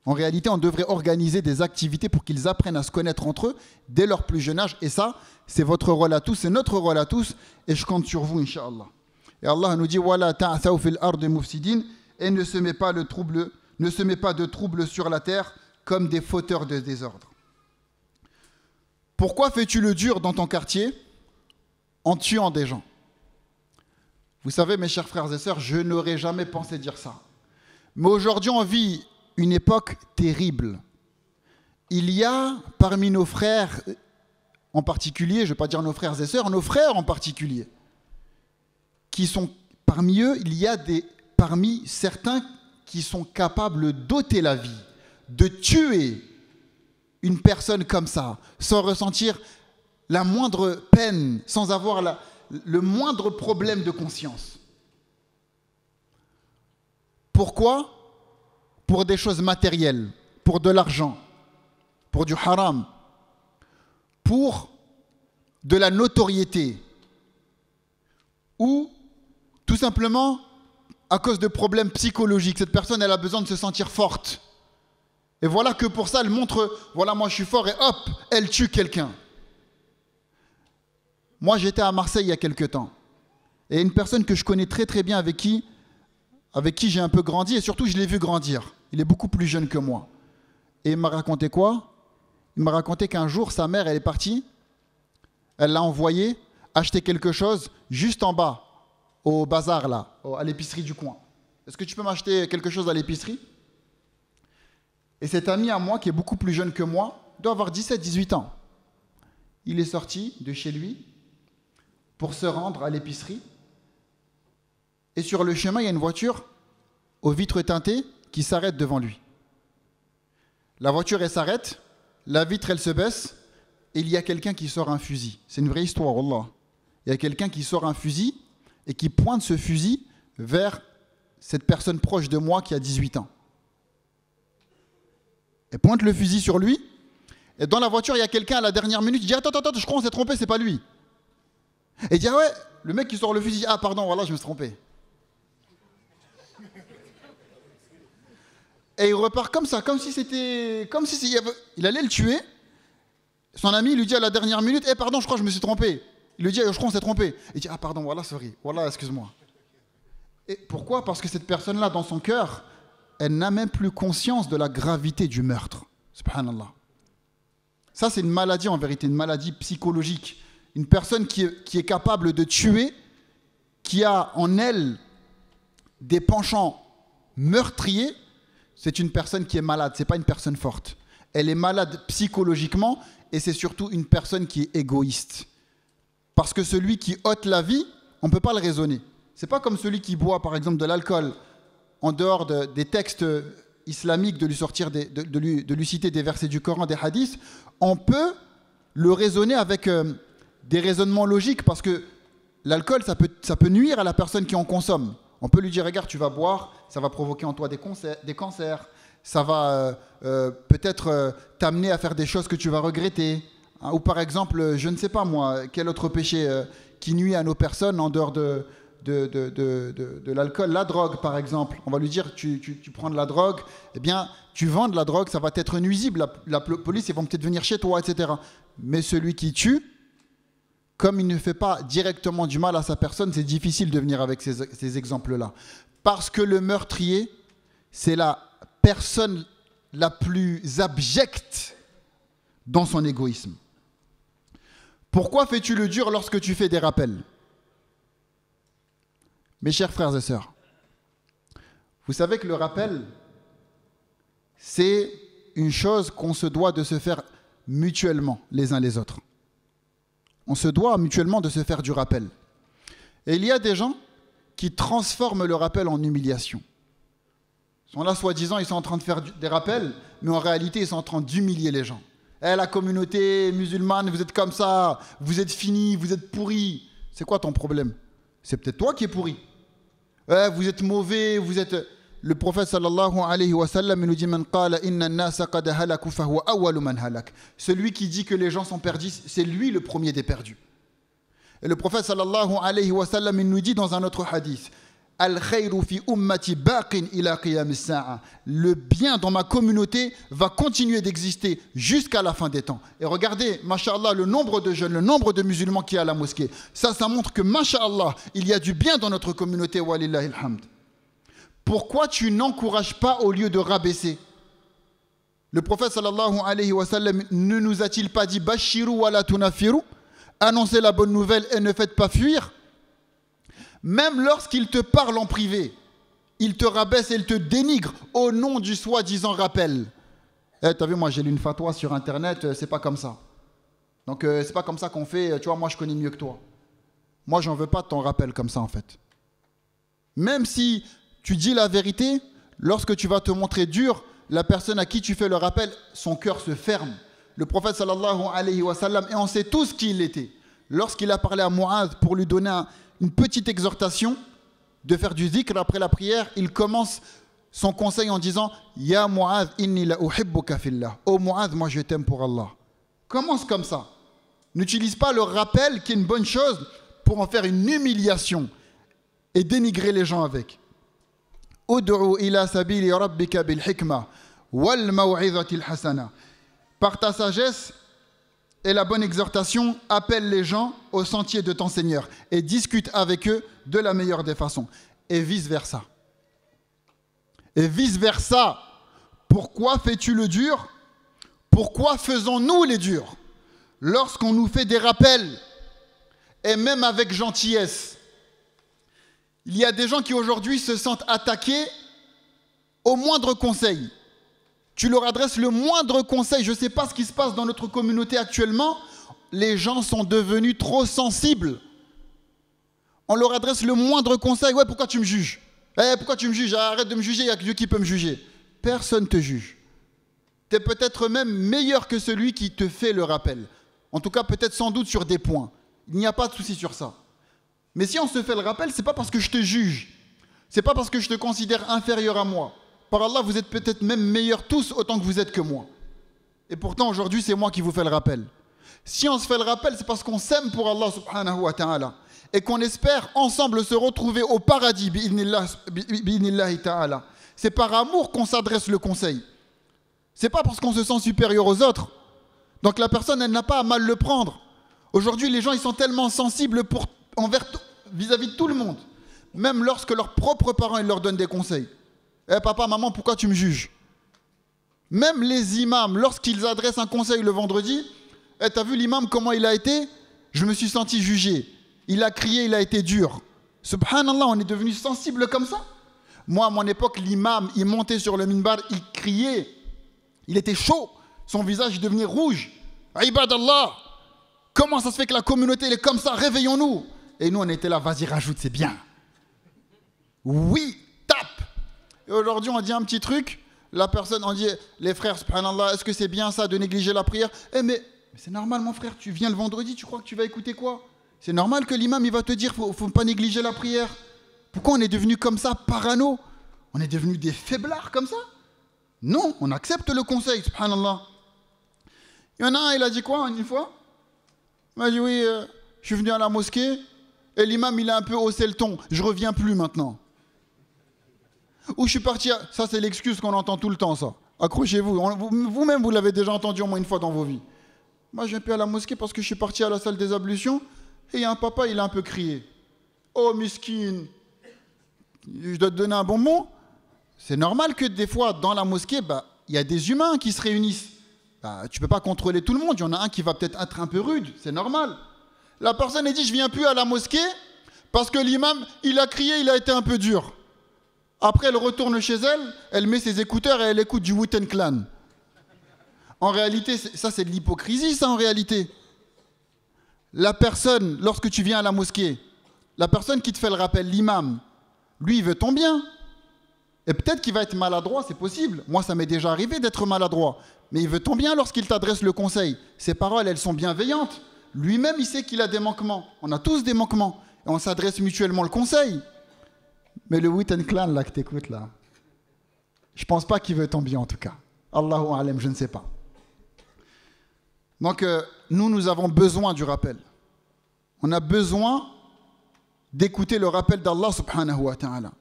En réalité, on devrait organiser des activités pour qu'ils apprennent à se connaître entre eux dès leur plus jeune âge. Et ça, c'est votre rôle à tous, c'est notre rôle à tous. Et je compte sur vous, Inch'Allah. Et Allah nous dit, Wala ta'thaw fil ardi mufsidin, et ne se met pas de trouble sur la terre comme des fauteurs de désordre. Pourquoi fais-tu le dur dans ton quartier en tuant des gens? Vous savez, mes chers frères et sœurs, je n'aurais jamais pensé dire ça. Mais aujourd'hui, on vit une époque terrible. Il y a parmi nos frères en particulier, je ne vais pas dire nos frères et sœurs, nos frères en particulier, qui sont parmi eux, il y a parmi certains qui sont capables d'ôter la vie, de tuer une personne comme ça, sans ressentir la moindre peine, sans avoir le moindre problème de conscience. Pourquoi? Pour des choses matérielles, pour de l'argent, pour du haram, pour de la notoriété, ou tout simplement à cause de problèmes psychologiques. Cette personne, elle a besoin de se sentir forte. Et voilà que pour ça, elle montre, voilà, moi je suis fort, et hop, elle tue quelqu'un. Moi, j'étais à Marseille il y a quelque temps. Et une personne que je connais très très bien, avec qui j'ai un peu grandi, et surtout je l'ai vu grandir. Il est beaucoup plus jeune que moi. Et il m'a raconté quoi? Il m'a raconté qu'un jour, sa mère, elle est partie, elle l'a envoyé acheter quelque chose juste en bas, au bazar là, à l'épicerie du coin. Est-ce que tu peux m'acheter quelque chose à l'épicerie? Et cet ami à moi, qui est beaucoup plus jeune que moi, doit avoir 17-18 ans. Il est sorti de chez lui pour se rendre à l'épicerie. Et sur le chemin, il y a une voiture aux vitres teintées qui s'arrête devant lui. La voiture, elle s'arrête, la vitre, elle se baisse, et il y a quelqu'un qui sort un fusil. C'est une vraie histoire, wallah. Il y a quelqu'un qui sort un fusil et qui pointe ce fusil vers cette personne proche de moi qui a 18 ans. Elle pointe le fusil sur lui, Et dans la voiture, il y a quelqu'un à la dernière minute, il dit attends, je crois qu'on s'est trompé, c'est pas lui. Et il dit ah ouais, le mec qui sort le fusil dit ah pardon, voilà, je me suis trompé. Et il repart comme ça, comme si il allait le tuer. Son ami lui dit à la dernière minute pardon, je crois que je me suis trompé. Il lui dit je crois qu'on s'est trompé. Il dit ah pardon, voilà, sorry, voilà, excuse-moi. Et pourquoi? Parce que cette personne-là, dans son cœur, elle n'a même plus conscience de la gravité du meurtre. Subhanallah. Ça, c'est une maladie en vérité, une maladie psychologique. Une personne qui est capable de tuer, qui a en elle des penchants meurtriers, c'est une personne qui est malade, ce n'est pas une personne forte. Elle est malade psychologiquement et c'est surtout une personne qui est égoïste. Parce que celui qui ôte la vie, on ne peut pas le raisonner. Ce n'est pas comme celui qui boit par exemple de l'alcool en dehors des textes islamiques, de lui sortir de lui citer des versets du Coran, des hadiths. On peut le raisonner avec des raisonnements logiques parce que l'alcool, ça peut nuire à la personne qui en consomme. On peut lui dire, regarde, tu vas boire, ça va provoquer en toi des cancers, ça va peut-être t'amener à faire des choses que tu vas regretter. Hein, ou par exemple, je ne sais pas moi, quel autre péché qui nuit à nos personnes en dehors de l'alcool, la drogue par exemple. On va lui dire, tu prends de la drogue, eh bien, tu vends de la drogue, ça va être nuisible, la police, ils vont peut-être venir chez toi, etc. Mais celui qui tue, comme il ne fait pas directement du mal à sa personne, c'est difficile de venir avec ces exemples-là. Parce que le meurtrier, c'est la personne la plus abjecte dans son égoïsme. Pourquoi fais-tu le dur lorsque tu fais des rappels? Mes chers frères et sœurs, vous savez que le rappel, c'est une chose qu'on se doit de se faire mutuellement les uns les autres. On se doit mutuellement de se faire du rappel. Et il y a des gens qui transforment le rappel en humiliation. Ils sont là, soi-disant, ils sont en train de faire des rappels, mais en réalité, ils sont en train d'humilier les gens. La communauté musulmane, vous êtes comme ça, vous êtes finis, vous êtes pourris. C'est quoi ton problème? C'est peut-être toi qui es pourri. Vous êtes mauvais, vous êtes... Le prophète sallallahu alayhi wa sallam nous dit Man qala inna an-nasa qad halaku fa huwa awwalu man halak. Celui qui dit que les gens sont perdus, c'est lui le premier des perdus. Et le prophète sallallahu alayhi wa sallam il nous dit dans un autre hadith Al-khayru fi ummati baqin ila qiyam as-sa'a. Le bien dans ma communauté va continuer d'exister jusqu'à la fin des temps. Et regardez, masha'Allah, le nombre de jeunes, le nombre de musulmans qui est à la mosquée. Ça montre que masha'Allah, il y a du bien dans notre communauté, walillahi alhamd. Pourquoi tu n'encourages pas au lieu de rabaisser? Le prophète sallallahu alayhi wa sallam ne nous a-t-il pas dit Bashiru wa la tunafiru? Annoncez la bonne nouvelle et ne faites pas fuir. Même lorsqu'il te parle en privé, il te rabaisse et il te dénigre au nom du soi-disant rappel. T'as vu, moi j'ai lu une fatwa sur internet, c'est pas comme ça. Donc c'est pas comme ça qu'on fait, tu vois, moi je connais mieux que toi. Moi j'en veux pas de ton rappel comme ça en fait. Même si tu dis la vérité, lorsque tu vas te montrer dur, la personne à qui tu fais le rappel, son cœur se ferme. Le prophète sallallahu alayhi wa sallam, et on sait tous qui il était, lorsqu'il a parlé à Mu'adh pour lui donner une petite exhortation de faire du zikr après la prière, il commence son conseil en disant « Ya Mu'adh, inni la uhibbuka fillah » « Oh Mu'adh, moi je t'aime pour Allah ». Commence comme ça. N'utilise pas le rappel, qui est une bonne chose, pour en faire une humiliation et dénigrer les gens avec. Ud'u ila sabili rabbika bil hikma wal maw'izati al hasana. Par ta sagesse et la bonne exhortation, appelle les gens au sentier de ton Seigneur et discute avec eux de la meilleure des façons. Et vice-versa. Et vice-versa. Pourquoi fais-tu le dur? Pourquoi faisons-nous les durs? Lorsqu'on nous fait des rappels, et même avec gentillesse. Il y a des gens qui aujourd'hui se sentent attaqués au moindre conseil. Tu leur adresses le moindre conseil. Je ne sais pas ce qui se passe dans notre communauté actuellement. Les gens sont devenus trop sensibles. On leur adresse le moindre conseil. Ouais, pourquoi tu me juges? Pourquoi tu me juges? Arrête de me juger, il n'y a que Dieu qui peut me juger. Personne ne te juge. Tu es peut-être même meilleur que celui qui te fait le rappel. En tout cas, peut-être sans doute sur des points. Il n'y a pas de souci sur ça. Mais si on se fait le rappel, ce n'est pas parce que je te juge. Ce n'est pas parce que je te considère inférieur à moi. Par Allah, vous êtes peut-être même meilleurs tous autant que vous êtes que moi. Et pourtant, aujourd'hui, c'est moi qui vous fais le rappel. Si on se fait le rappel, c'est parce qu'on s'aime pour Allah subhanahu wa ta'ala. Et qu'on espère ensemble se retrouver au paradis, bi'idhnillahi ta'ala. C'est par amour qu'on s'adresse le conseil. C'est pas parce qu'on se sent supérieur aux autres. Donc la personne, elle n'a pas à mal le prendre. Aujourd'hui, les gens, ils sont tellement sensibles vis-à-vis de tout le monde. Même lorsque leurs propres parents, ils leur donnent des conseils. Eh papa, maman, pourquoi tu me juges? Même les imams, lorsqu'ils adressent un conseil le vendredi, eh, t'as vu l'imam comment il a été? Je me suis senti jugé. Il a crié, il a été dur. Subhanallah, on est devenu sensible comme ça. Moi, à mon époque, l'imam, il montait sur le minbar, il criait. Il était chaud. Son visage devenait rouge. Ibadallah, comment ça se fait que la communauté elle est comme ça? Réveillons-nous. Et nous, on était là, vas-y, rajoute, c'est bien. Oui, tape. Et aujourd'hui, on dit un petit truc. La personne, on dit, les frères, subhanallah, est-ce que c'est bien ça de négliger la prière? Eh mais c'est normal, mon frère, tu viens le vendredi, tu crois que tu vas écouter quoi? C'est normal que l'imam, il va te dire, faut pas négliger la prière. Pourquoi on est devenu comme ça, parano? On est devenu des faiblards comme ça? Non, on accepte le conseil, subhanallah. Il y en a un, il a dit quoi une fois? Il m'a dit, oui, je suis venu à la mosquée, et l'imam, il a un peu haussé le ton. Je reviens plus maintenant. Ou je suis parti Ça, c'est l'excuse qu'on entend tout le temps, ça. Accrochez-vous. Vous-même, vous l'avez déjà entendu au moins une fois dans vos vies. Moi, je viens plus à la mosquée parce que je suis parti à la salle des ablutions et il y a un papa, il a un peu crié. Oh, miskin, je dois te donner un bonbon. C'est normal que des fois, dans la mosquée, il y a des humains qui se réunissent. Tu ne peux pas contrôler tout le monde. Il y en a un qui va peut-être être un peu rude. C'est normal. La personne a dit, je viens plus à la mosquée parce que l'imam, il a crié, il a été un peu dur. Après, elle retourne chez elle, elle met ses écouteurs et elle écoute du Wu-Tang Clan. En réalité, ça c'est de l'hypocrisie, ça en réalité. La personne, lorsque tu viens à la mosquée, la personne qui te fait le rappel, l'imam, lui, il veut ton bien. Et peut-être qu'il va être maladroit, c'est possible. Moi, ça m'est déjà arrivé d'être maladroit. Mais il veut ton bien lorsqu'il t'adresse le conseil. Ses paroles, elles sont bienveillantes. Lui-même, il sait qu'il a des manquements. On a tous des manquements. Et on s'adresse mutuellement le conseil. Mais le Wu-Tang Clan, là, que t'écoutes, là, je pense pas qu'il veut ton bien, en tout cas. Allahu alam, je ne sais pas. Donc, nous avons besoin du rappel. On a besoin d'écouter le rappel d'Allah subhanahu wa ta'ala.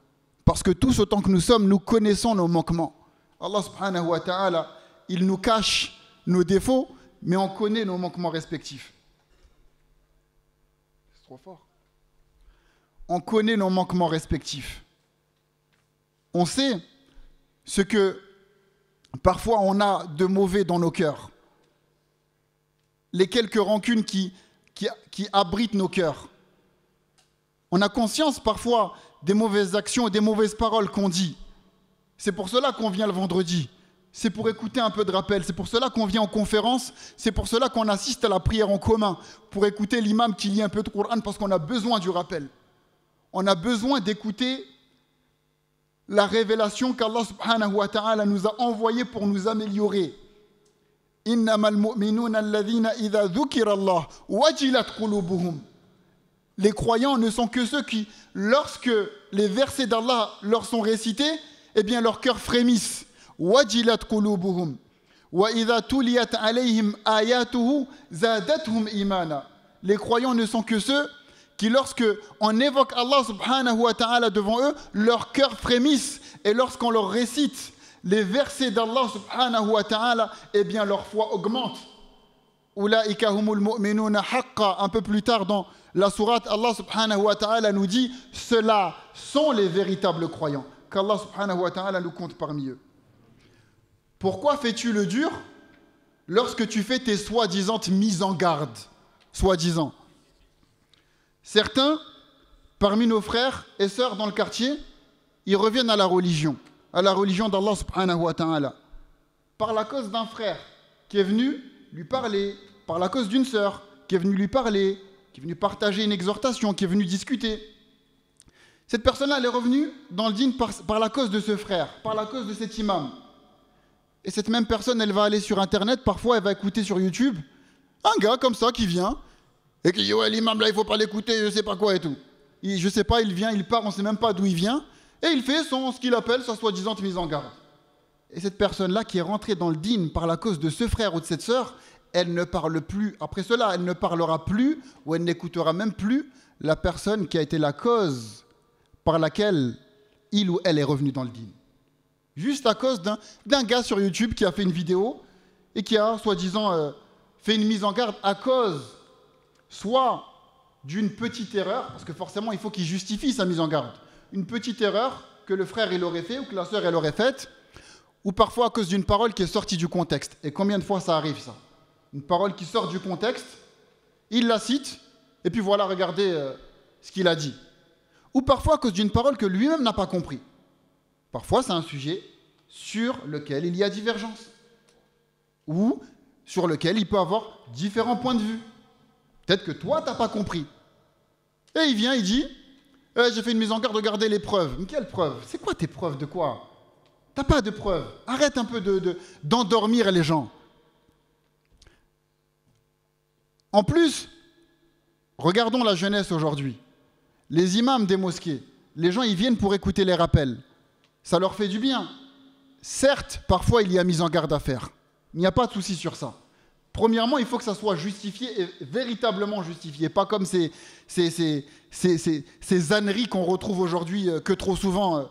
Parce que tous autant que nous sommes, nous connaissons nos manquements. Allah subhanahu wa ta'ala, il nous cache nos défauts, mais on connaît nos manquements respectifs. C'est trop fort. On connaît nos manquements respectifs. On sait ce que parfois on a de mauvais dans nos cœurs. Les quelques rancunes qui abritent nos cœurs. On a conscience parfois des mauvaises actions et des mauvaises paroles qu'on dit. C'est pour cela qu'on vient le vendredi. C'est pour écouter un peu de rappel. C'est pour cela qu'on vient en conférence. C'est pour cela qu'on assiste à la prière en commun. Pour écouter l'imam qui lit un peu de Coran parce qu'on a besoin du rappel. On a besoin d'écouter la révélation qu'Allah subhanahu wa ta'ala nous a envoyée pour nous améliorer. Innamal mu'minuna alladhina idha dhukira Allah wajilat qulubuhum. Les croyants ne sont que ceux qui, lorsque les versets d'Allah leur sont récités, eh bien leurs cœurs frémissent. Wajilat qulubuhum. Wa idha tuliyat alayhim ayatuhu zadatuhum imana. Les croyants ne sont que ceux qui, lorsque on évoque Allah subhanahu wa ta'ala devant eux, leurs cœurs frémissent. Et lorsqu'on leur récite les versets d'Allah subhanahu wa ta'ala, eh bien leur foi augmente. Ulaika humul mu'minuna haqqa. Un peu plus tard dans la sourate, Allah subhanahu wa ta'ala nous dit, ceux-là sont les véritables croyants. Qu'Allah subhanahu wa ta'ala nous compte parmi eux. Pourquoi fais-tu le dur lorsque tu fais tes soi-disant mises en garde? Soi-disant. Certains, parmi nos frères et sœurs dans le quartier, ils reviennent à la religion d'Allah subhanahu wa ta'ala, par la cause d'un frère qui est venu lui parler, par la cause d'une sœur qui est venue lui parler, qui est venue partager une exhortation, qui est venue discuter. Cette personne-là, elle est revenue dans le dîn par la cause de ce frère, par la cause de cet imam. Et cette même personne, elle va aller sur Internet, parfois elle va écouter sur YouTube, un gars comme ça qui vient, et qui dit, ouais, l'imam là, il ne faut pas l'écouter, je ne sais pas quoi et tout. Je ne sais pas, il vient, il part, on ne sait même pas d'où il vient, et il fait ce qu'il appelle sa soi-disant mise en garde. Et cette personne-là qui est rentrée dans le dîn par la cause de ce frère ou de cette sœur, elle ne parle plus. Après cela, elle ne parlera plus ou elle n'écoutera même plus la personne qui a été la cause par laquelle il ou elle est revenu dans le dîn. Juste à cause d'un gars sur YouTube qui a fait une vidéo et qui a, soi-disant, fait une mise en garde à cause soit d'une petite erreur, parce que forcément, il faut qu'il justifie sa mise en garde. Une petite erreur que le frère il aurait fait ou que la sœur elle aurait faite, ou parfois à cause d'une parole qui est sortie du contexte. Et combien de fois ça arrive, ça? Une parole qui sort du contexte, il la cite, et puis voilà, regardez ce qu'il a dit. Ou parfois à cause d'une parole que lui-même n'a pas compris. Parfois, c'est un sujet sur lequel il y a divergence, ou sur lequel il peut avoir différents points de vue. Peut-être que toi, tu n'as pas compris. Et il vient, il dit, j'ai fait une mise en garde, regardez les preuves. Mais quelles preuves? C'est quoi tes preuves de quoi? T'as pas de preuves. Arrête un peu d'endormir les gens. En plus, regardons la jeunesse aujourd'hui. Les imams des mosquées, les gens, ils viennent pour écouter les rappels. Ça leur fait du bien. Certes, parfois, il y a mise en garde à faire. Il n'y a pas de souci sur ça. Premièrement, il faut que ça soit justifié et véritablement justifié. Pas comme ces âneries qu'on retrouve aujourd'hui que trop souvent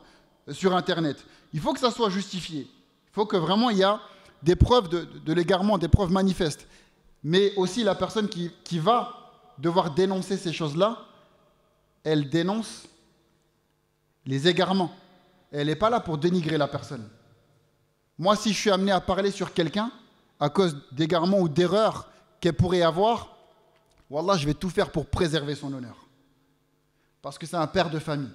sur Internet. Il faut que ça soit justifié. Il faut que vraiment il y a des preuves de l'égarement, des preuves manifestes. Mais aussi la personne qui va devoir dénoncer ces choses-là, elle dénonce les égarements. Elle n'est pas là pour dénigrer la personne. Moi, si je suis amené à parler sur quelqu'un, à cause d'égarements ou d'erreurs qu'elle pourrait avoir, wallah, je vais tout faire pour préserver son honneur. Parce que c'est un père de famille.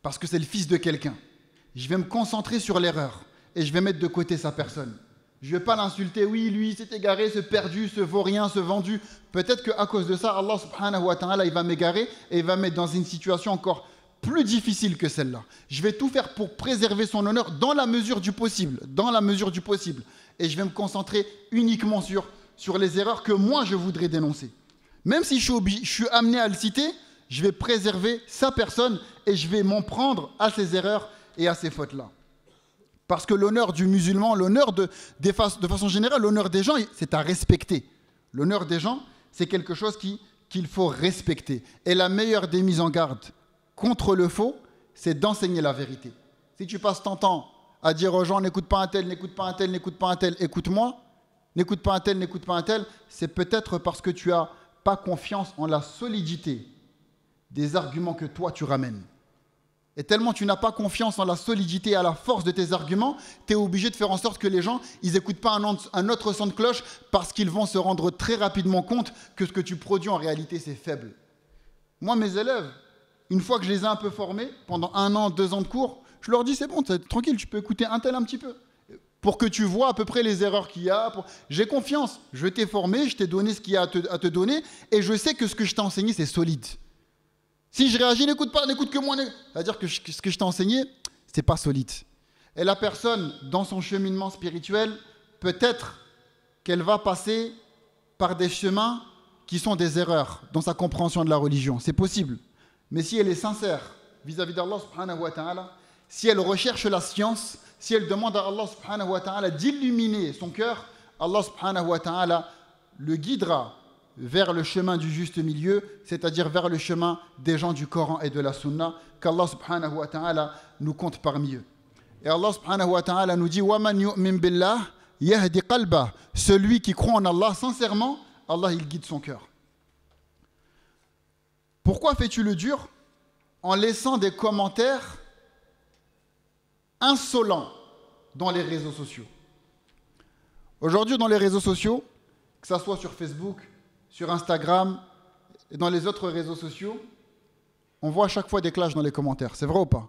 Parce que c'est le fils de quelqu'un. Je vais me concentrer sur l'erreur et je vais mettre de côté sa personne. Je ne vais pas l'insulter, oui, lui, s'est égaré, ce perdu, ce vaurien, ce vendu. Peut-être qu'à cause de ça, Allah subhanahu wa ta'ala, il va m'égarer et il va me mettre dans une situation encore plus difficile que celle-là. Je vais tout faire pour préserver son honneur dans la mesure du possible. Dans la mesure du possible. Et je vais me concentrer uniquement sur les erreurs que moi, je voudrais dénoncer. Même si je suis amené à le citer, je vais préserver sa personne et je vais m'en prendre à ses erreurs et à ces fautes-là. Parce que l'honneur du musulman, l'honneur de façon générale, l'honneur des gens, c'est à respecter. L'honneur des gens, c'est quelque chose qu'il faut respecter. Et la meilleure des mises en garde contre le faux, c'est d'enseigner la vérité. Si tu passes ton temps à dire aux gens, n'écoute pas un tel, n'écoute pas un tel, n'écoute pas un tel, écoute-moi, n'écoute pas un tel, n'écoute pas un tel, c'est peut-être parce que tu n'as pas confiance en la solidité des arguments que toi tu ramènes. Et tellement tu n'as pas confiance en la solidité et à la force de tes arguments, tu es obligé de faire en sorte que les gens, ils n'écoutent pas un autre son de cloche parce qu'ils vont se rendre très rapidement compte que ce que tu produis en réalité, c'est faible. Moi, mes élèves, une fois que je les ai un peu formés, pendant 1 an, 2 ans de cours, je leur dis, c'est bon, tranquille, tu peux écouter un tel un petit peu. Pour que tu vois à peu près les erreurs qu'il y a. J'ai confiance, je t'ai formé, je t'ai donné ce qu'il y a à te donner, et je sais que ce que je t'ai enseigné, c'est solide. Si je réagis, n'écoute pas, n'écoute que moi. C'est-à-dire que ce que je t'ai enseigné, ce n'est pas solide. Et la personne, dans son cheminement spirituel, peut-être qu'elle va passer par des chemins qui sont des erreurs dans sa compréhension de la religion. C'est possible. Mais si elle est sincère vis-à-vis d'Allah subhanahu wa ta'ala, si elle recherche la science, si elle demande à Allah subhanahu wa ta'ala d'illuminer son cœur, Allah subhanahu wa ta'ala le guidera vers le chemin du juste milieu, c'est-à-dire vers le chemin des gens du Coran et de la Sunna, qu'Allah subhanahu wa ta'ala nous compte parmi eux. Et Allah subhanahu wa ta'ala nous dit « Waman yu'min billah yahdi qalbah » Celui qui croit en Allah sincèrement, Allah il guide son cœur. Pourquoi fais-tu le dur? En laissant des commentaires insolents dans les réseaux sociaux. Aujourd'hui, dans les réseaux sociaux, que ce soit sur Facebook, sur Instagram et dans les autres réseaux sociaux, on voit à chaque fois des clashs dans les commentaires. C'est vrai ou pas?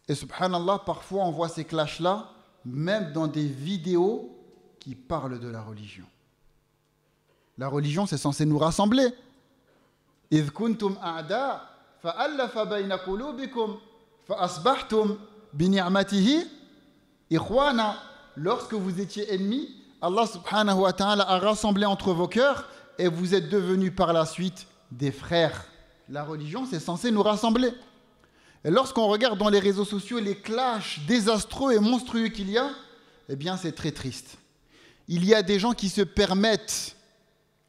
Et subhanallah, parfois on voit ces clashs-là, même dans des vidéos qui parlent de la religion. La religion, c'est censé nous rassembler. إِذْ كُنْتُمْ أَعْدَاءَ فَأَلَّفَ بَيْنَ قُلُوبِكُمْ فَأَصْبَحْتُمْ بِنِعْمَتِهِ إِخْوَانًا. Lorsque vous étiez ennemis, Allah subhanahu wa ta'ala a rassemblé entre vos cœurs et vous êtes devenus par la suite des frères. La religion, c'est censé nous rassembler. Et lorsqu'on regarde dans les réseaux sociaux les clashs désastreux et monstrueux qu'il y a, eh bien c'est très triste. Il y a des gens qui se permettent,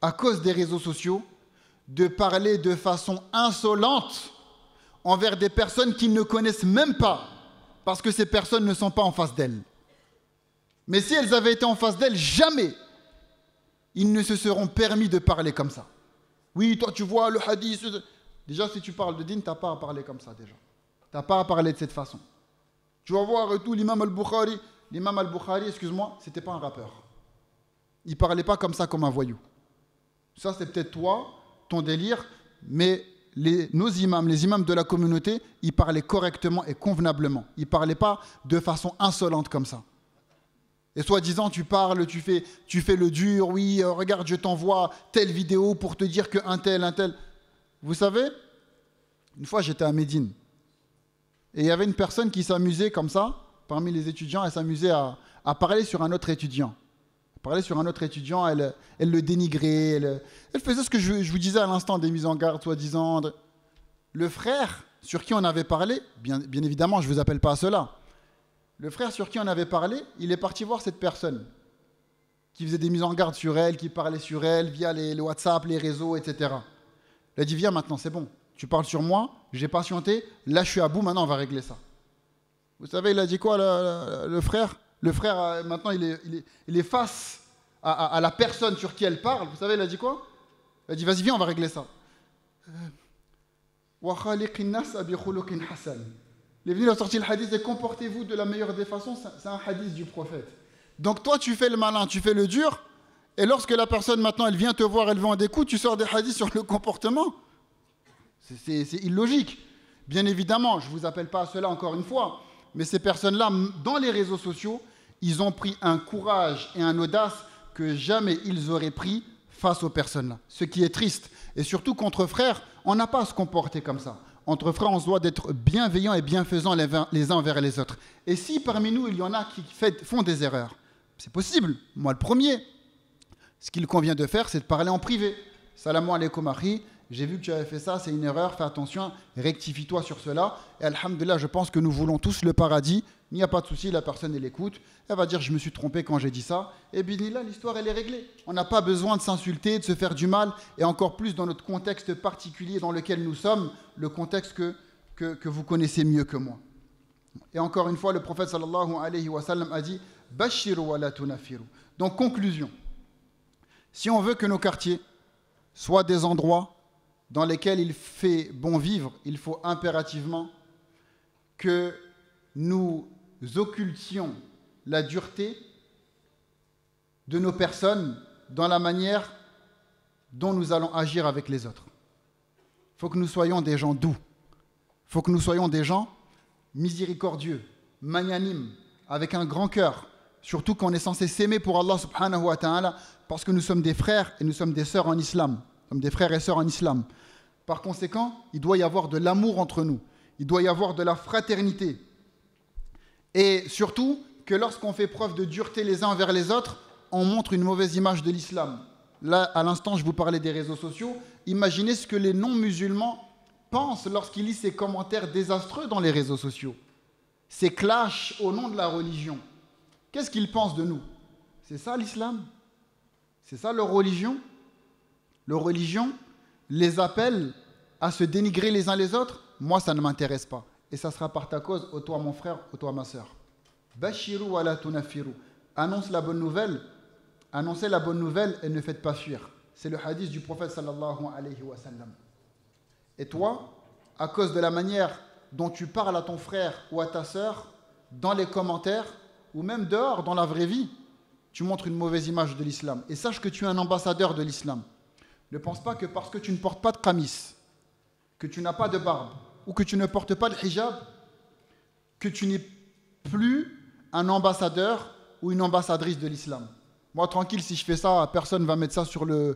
à cause des réseaux sociaux, de parler de façon insolente envers des personnes qu'ils ne connaissent même pas, parce que ces personnes ne sont pas en face d'elles. Mais si elles avaient été en face d'elles, jamais ils ne se seront permis de parler comme ça. Oui, toi tu vois le hadith. Déjà, si tu parles de din, tu n'as pas à parler comme ça déjà. Tu n'as pas à parler de cette façon. Tu vas voir tout l'imam al-Bukhari. L'imam al-Bukhari, excuse-moi, c'était pas un rappeur. Il parlait pas comme ça, comme un voyou. Ça, c'est peut-être toi, ton délire, mais nos imams, les imams de la communauté, ils parlaient correctement et convenablement. Ils parlaient pas de façon insolente comme ça. Et soi-disant, tu parles, tu fais le dur, oui, regarde, je t'envoie telle vidéo pour te dire qu'un tel. Vous savez, une fois, j'étais à Médine. Et il y avait une personne qui s'amusait comme ça, parmi les étudiants, elle s'amusait à parler sur un autre étudiant. Elle le dénigrait, elle faisait ce que je vous disais à l'instant, des mises en garde, soi-disant. Le frère sur qui on avait parlé, bien évidemment, je ne vous appelle pas à cela. Le frère sur qui on avait parlé, il est parti voir cette personne qui faisait des mises en garde sur elle, qui parlait sur elle via les WhatsApp, les réseaux, etc. Il a dit, viens maintenant, c'est bon. Tu parles sur moi, j'ai patienté, là je suis à bout, maintenant on va régler ça. Vous savez, il a dit quoi le frère? Le frère, maintenant il est face à la personne sur qui elle parle. Vous savez, il a dit quoi? Il a dit, vas-y, viens, on va régler ça. Il est venu, il a sorti le hadith et comportez-vous de la meilleure des façons. C'est un hadith du prophète. Donc toi, tu fais le malin, tu fais le dur, et lorsque la personne maintenant, elle vient te voir, elle vend des coups, tu sors des hadiths sur le comportement. C'est illogique. Bien évidemment, je ne vous appelle pas à cela encore une fois, mais ces personnes-là, dans les réseaux sociaux, ils ont pris un courage et un audace que jamais ils auraient pris face aux personnes-là. Ce qui est triste. Et surtout qu'entre frères, on n'a pas à se comporter comme ça. Entre frères, on se doit d'être bienveillants et bienfaisants les uns envers les autres. Et si parmi nous, il y en a qui font des erreurs, c'est possible, moi le premier. Ce qu'il convient de faire, c'est de parler en privé. Salam alaikum akhi, j'ai vu que tu avais fait ça, c'est une erreur, fais attention, rectifie-toi sur cela. Et alhamdoulilah, je pense que nous voulons tous le paradis. Il n'y a pas de souci, la personne, elle écoute. Elle va dire, je me suis trompé quand j'ai dit ça. Et bien là, l'histoire, elle est réglée. On n'a pas besoin de s'insulter, de se faire du mal. Et encore plus dans notre contexte particulier dans lequel nous sommes, le contexte que vous connaissez mieux que moi. Et encore une fois, le prophète sallallahu alayhi wa sallam a dit, Bashiru wa la tunafiru. Donc, conclusion. Si on veut que nos quartiers soient des endroits dans lesquels il fait bon vivre, il faut impérativement que nous occultions la dureté de nos personnes dans la manière dont nous allons agir avec les autres. Il faut que nous soyons des gens doux. Il faut que nous soyons des gens miséricordieux, magnanimes, avec un grand cœur. Surtout qu'on est censé s'aimer pour Allah subhanahu wa ta'ala, parce que nous sommes des frères et nous sommes des sœurs en islam. Nous sommes des frères et sœurs en islam. Par conséquent, il doit y avoir de l'amour entre nous. Il doit y avoir de la fraternité. Et surtout, que lorsqu'on fait preuve de dureté les uns envers les autres, on montre une mauvaise image de l'islam. Là, à l'instant, je vous parlais des réseaux sociaux. Imaginez ce que les non-musulmans pensent lorsqu'ils lisent ces commentaires désastreux dans les réseaux sociaux. Ces clashs au nom de la religion. Qu'est-ce qu'ils pensent de nous? C'est ça l'islam? C'est ça leur religion? Leur religion les appelle à se dénigrer les uns les autres? Moi, ça ne m'intéresse pas. Et ça sera par ta cause, ô toi mon frère, ô toi ma sœur. Bashiru wa la tunafiru. Annonce la bonne nouvelle. Annoncez la bonne nouvelle et ne faites pas fuir. C'est le hadith du prophète sallallahu alayhi wa sallam. Et toi, à cause de la manière dont tu parles à ton frère ou à ta sœur, dans les commentaires, ou même dehors, dans la vraie vie, tu montres une mauvaise image de l'islam. Et sache que tu es un ambassadeur de l'islam. Ne pense pas que parce que tu ne portes pas de qamis, que tu n'as pas de barbe, ou que tu ne portes pas de hijab, que tu n'es plus un ambassadeur ou une ambassadrice de l'islam. Moi, tranquille, si je fais ça, personne ne va mettre ça sur le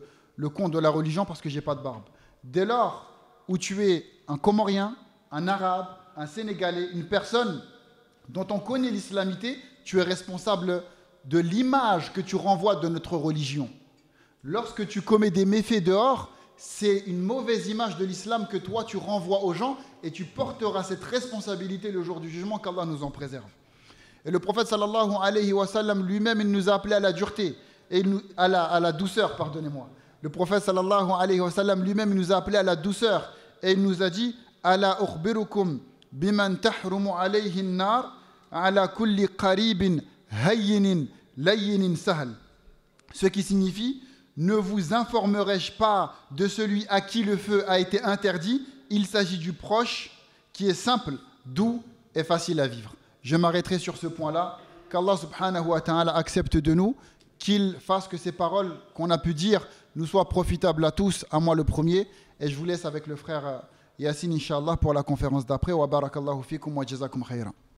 compte de la religion parce que je n'ai pas de barbe. Dès lors où tu es un Comorien, un Arabe, un Sénégalais, une personne dont on connaît l'islamité, tu es responsable de l'image que tu renvoies de notre religion. Lorsque tu commets des méfaits dehors, c'est une mauvaise image de l'islam que toi tu renvoies aux gens et tu porteras cette responsabilité le jour du jugement, qu'Allah nous en préserve. Et le prophète sallallahu alayhi wa sallam lui-même, il nous a appelé à la dureté, et à la douceur, pardonnez-moi. Le prophète sallallahu alayhi wa sallam lui-même, il nous a appelé à la douceur, et il nous a dit ala ukhbirukum biman tahrumu alayhi an-nar ala kulli qaribin hayyinin layyinin sahl. Ce qui signifie ne vous informerai-je pas de celui à qui le feu a été interdit? Il s'agit du proche qui est simple, doux et facile à vivre. Je m'arrêterai sur ce point-là. Qu'Allah subhanahu wa ta'ala accepte de nous, qu'il fasse que ces paroles qu'on a pu dire nous soient profitables à tous, à moi le premier. Et je vous laisse avec le frère Yassine, Inch'Allah, pour la conférence d'après. Wa barakallahu fikum wa jazakum khayran.